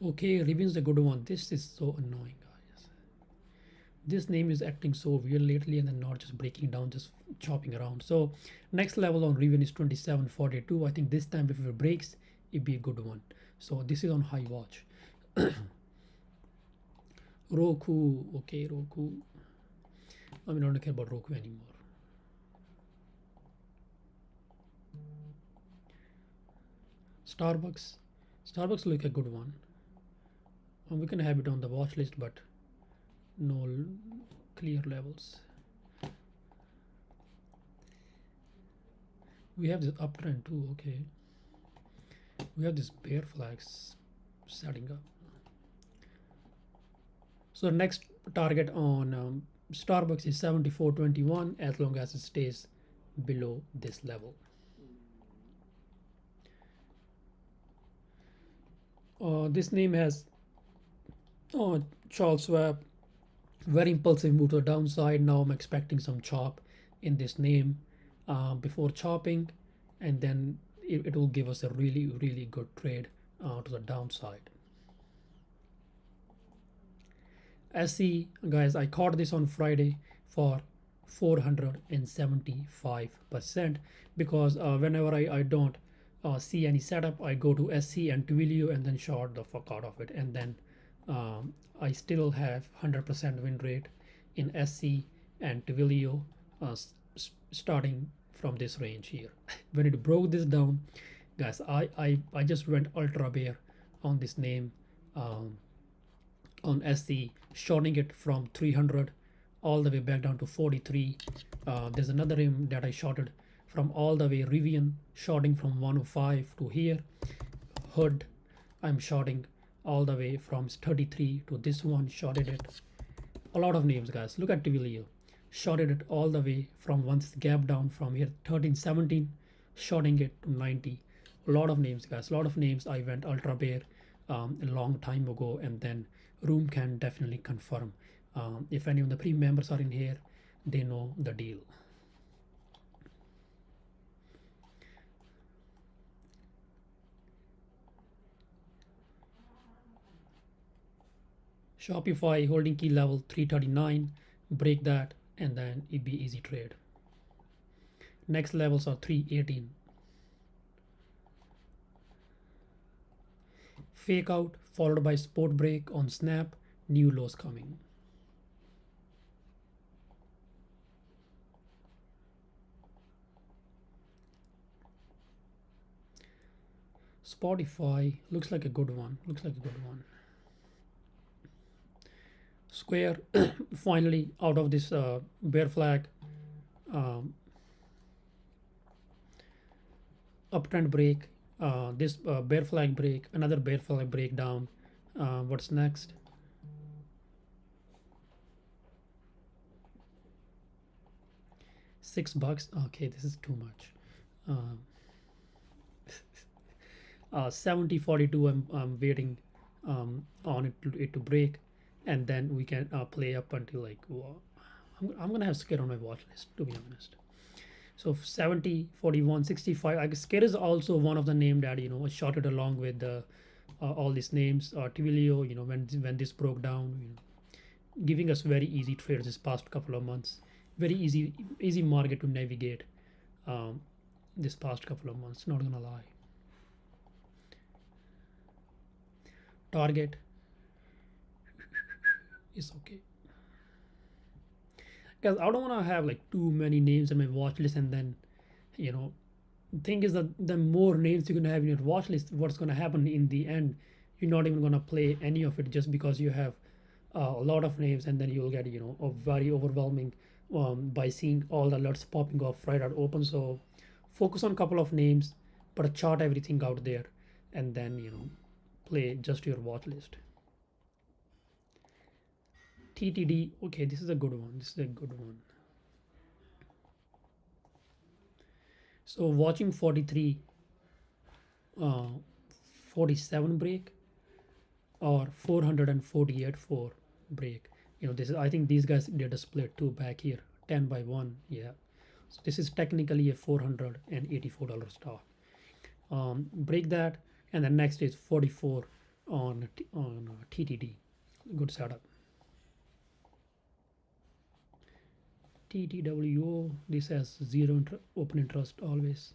Okay, Ribbon's a good one. This is so annoying, guys. This name is acting so weird lately and then not just breaking down, just chopping around. So next level on Ribbon is 2742. I think this time if it breaks, it'd be a good one. So this is on high watch. Roku, okay, Roku. I mean, I don't care about Roku anymore. Starbucks look a good one. We can have it on the watch list, but no clear levels. We have this uptrend too. Okay, we have this bear flags setting up. So next target on Starbucks is 74.21 as long as it stays below this level. This name has Charles Schwab, very impulsive move to the downside. Now I'm expecting some chop in this name before chopping, and then it will give us a really good trade to the downside. SE, guys, I caught this on Friday for 475% because whenever I don't see any setup, I go to SC and Twilio and then short the fuck out of it, and then I still have 100% win rate in SC and Twilio starting from this range here. When it broke this down, guys, I just went ultra bear on this name on SC, shorting it from 300 all the way back down to 43. There's another name that I shorted from all the way, Rivian, shorting from 105 to here. Hood, I'm shorting all the way from 33 to this one, shorted it. A lot of names, guys. Look at Twilio, shorted it all the way from once gap down from here 13 17, shorting it to 90. A lot of names, guys, a lot of names. I went ultra bear a long time ago, and then room can definitely confirm. If any of the premium members are in here, they know the deal. Shopify holding key level 339, break that and then it'd be easy trade. Next levels are 318. Fake out followed by sport break on Snap, new lows coming. Spotify looks like a good one. Square finally out of this bear flag, uptrend break, this bear flag break, another bear flag break down. What's next? $6. Okay, this is too much. 70.42. I'm waiting on it to break, and then we can play up until like, I'm gonna have scared on my watch list, to be honest. So 70, 41, 65. I guess Care is also one of the name that shorted along with the all these names. Twilio, when this broke down, giving us very easy trades this past couple of months. Very easy market to navigate um, this past couple of months. Not gonna lie. Target is okay because I don't want to have like too many names in my watch list, and then you know thing is that the more names you're gonna have in your watch list, what's gonna happen in the end, you're not even gonna play any of it just because you have a lot of names, and then you'll get a very overwhelming by seeing all the alerts popping off right at open. So focus on a couple of names, but chart everything out there, and then play just your watch list. TTD, okay, this is a good one. This is a good one. So watching 43, 47 break or 448 4 break. This is, I think these guys did a split too back here, 10 by 1. Yeah. So this is technically a $484 stock. Break that, and the next is 44 on TTD. Good setup. TTWO, this has zero open interest always.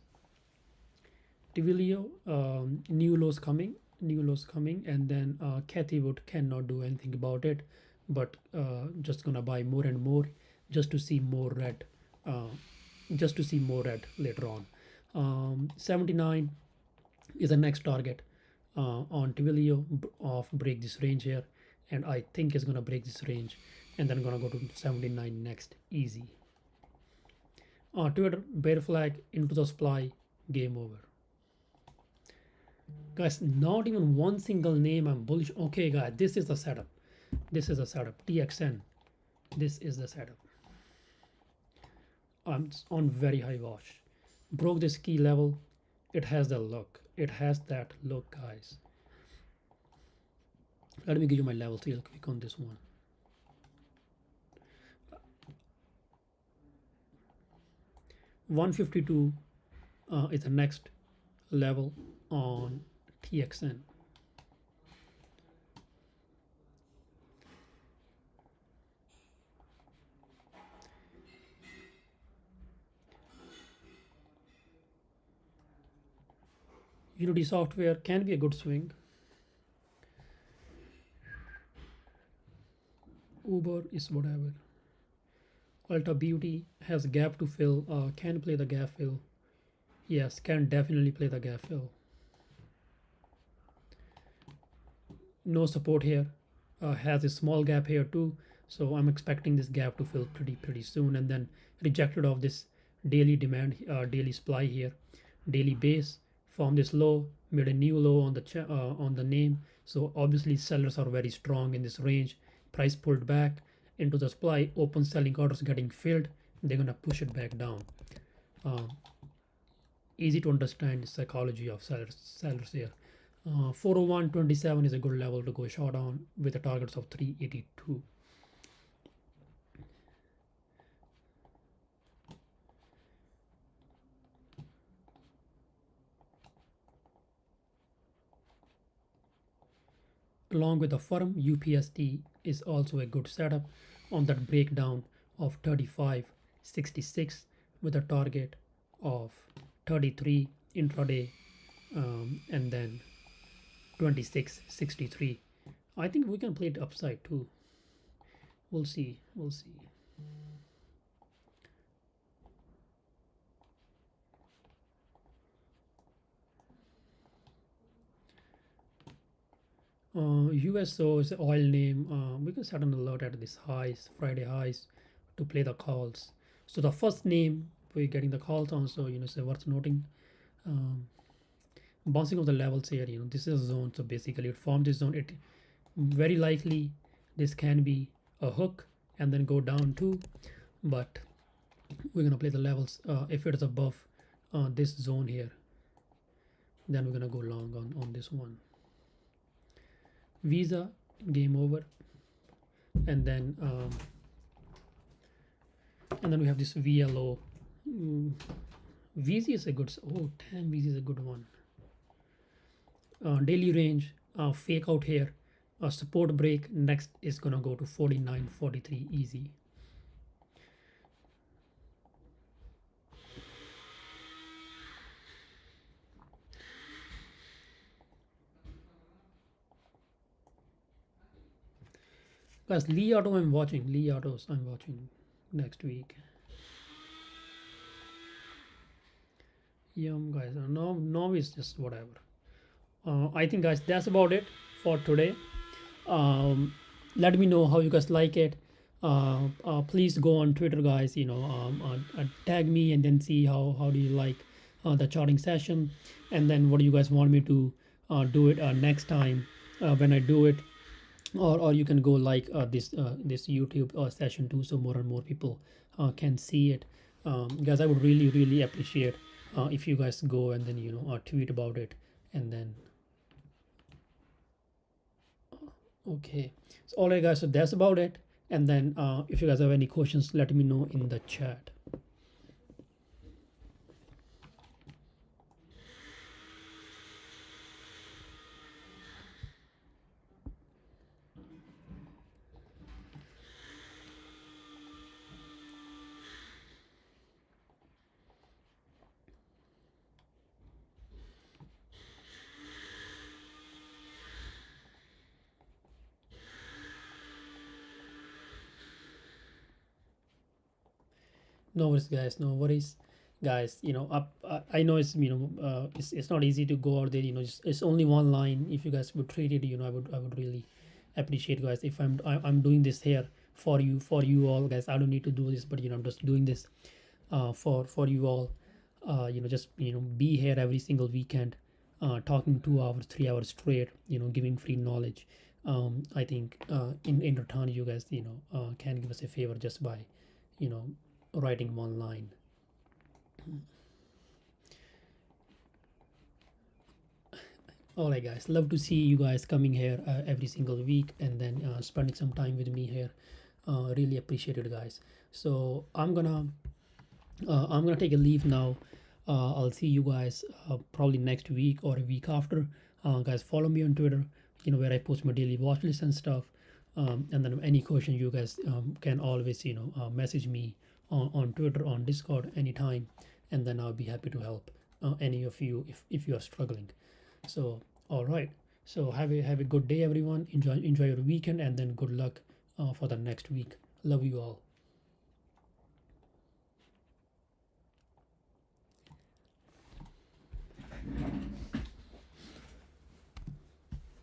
Twilio, new lows coming, and then Cathy Wood cannot do anything about it, but just gonna buy more and more just to see more red, uh, later on. 79 is the next target on Twilio of break this range here, and I think it's gonna break this range, and then gonna go to 79 next, easy. Twitter, bear flag into the supply, game over. Guys, not even one single name I'm bullish. Okay, guys, this is the setup. TXN, this is the setup. I'm on very high watch. Broke this key level. It has the look. It has that look, guys. Let me give you my levels real quick on this one. 152 is the next level on TXN. Unity Software can be a good swing. Uber is whatever. Ultra Beauty has gap to fill. Can play the gap fill. Yes, can definitely play the gap fill. No support here. Has a small gap here too. So I'm expecting this gap to fill pretty soon, and then rejected of this daily demand, daily supply here, daily base, formed this low, made a new low on the name. So obviously sellers are very strong in this range. Price pulled back into the supply, open selling orders getting filled, they're gonna push it back down. Easy to understand the psychology of sellers here. 401.27 is a good level to go short on with the targets of 382. Along with the firm, UPST is also a good setup on that breakdown of 35.66 with a target of 33 intraday, and then 26.63. I think we can play it upside too. We'll see. USO is the oil name. We can set an alert at this highs, Friday highs, to play the calls. So the first name we're getting the calls on, so it's worth noting. Bouncing of the levels here, this is a zone. So basically, it formed this zone. It very likely this can be a hook and then go down too, but we're gonna play the levels. If it is above this zone here, then we're gonna go long on this one. Visa, game over, and then we have this VLO Mm, VZ is a good. Oh, damn, VZ is a good one. Daily range, fake out here, support break. Next is gonna go to 49.43 easy. Guys, Lee Auto I'm watching. Lee Autos I'm watching next week. Yeah, guys. No, is just whatever. I think, guys, that's about it for today. um, Let me know how you guys like it. Please go on Twitter, guys, tag me and then see how do you like the charting session, and then what do you guys want me to do it next time when I do it, or you can go like this YouTube session too, so more and more people can see it. Guys, I would really appreciate if you guys go and then tweet about it, and then okay. So all right, guys. So that's about it. And then if you guys have any questions, let me know in the chat. No worries, guys. No worries, guys. I know it's not easy to go out there. It's only one line. If you guys would treat it, I would really appreciate, guys. If I'm doing this here for you all, guys. I don't need to do this, but I'm just doing this for you all. Just be here every single weekend, talking 2 hours, 3 hours straight. Giving free knowledge. I think in return, you guys can give us a favor just by you know writing one line. All right, guys. Love to see you guys coming here every single week and then spending some time with me here. Really appreciate it, guys. So I'm gonna take a leave now. I'll see you guys probably next week or a week after. Guys, follow me on Twitter. Where I post my daily watch list and stuff. And then any question you guys can always message me on Twitter, on Discord anytime, and then I'll be happy to help any of you if you are struggling. So all right. So have a good day, everyone. Enjoy your weekend, and then good luck for the next week. Love you all.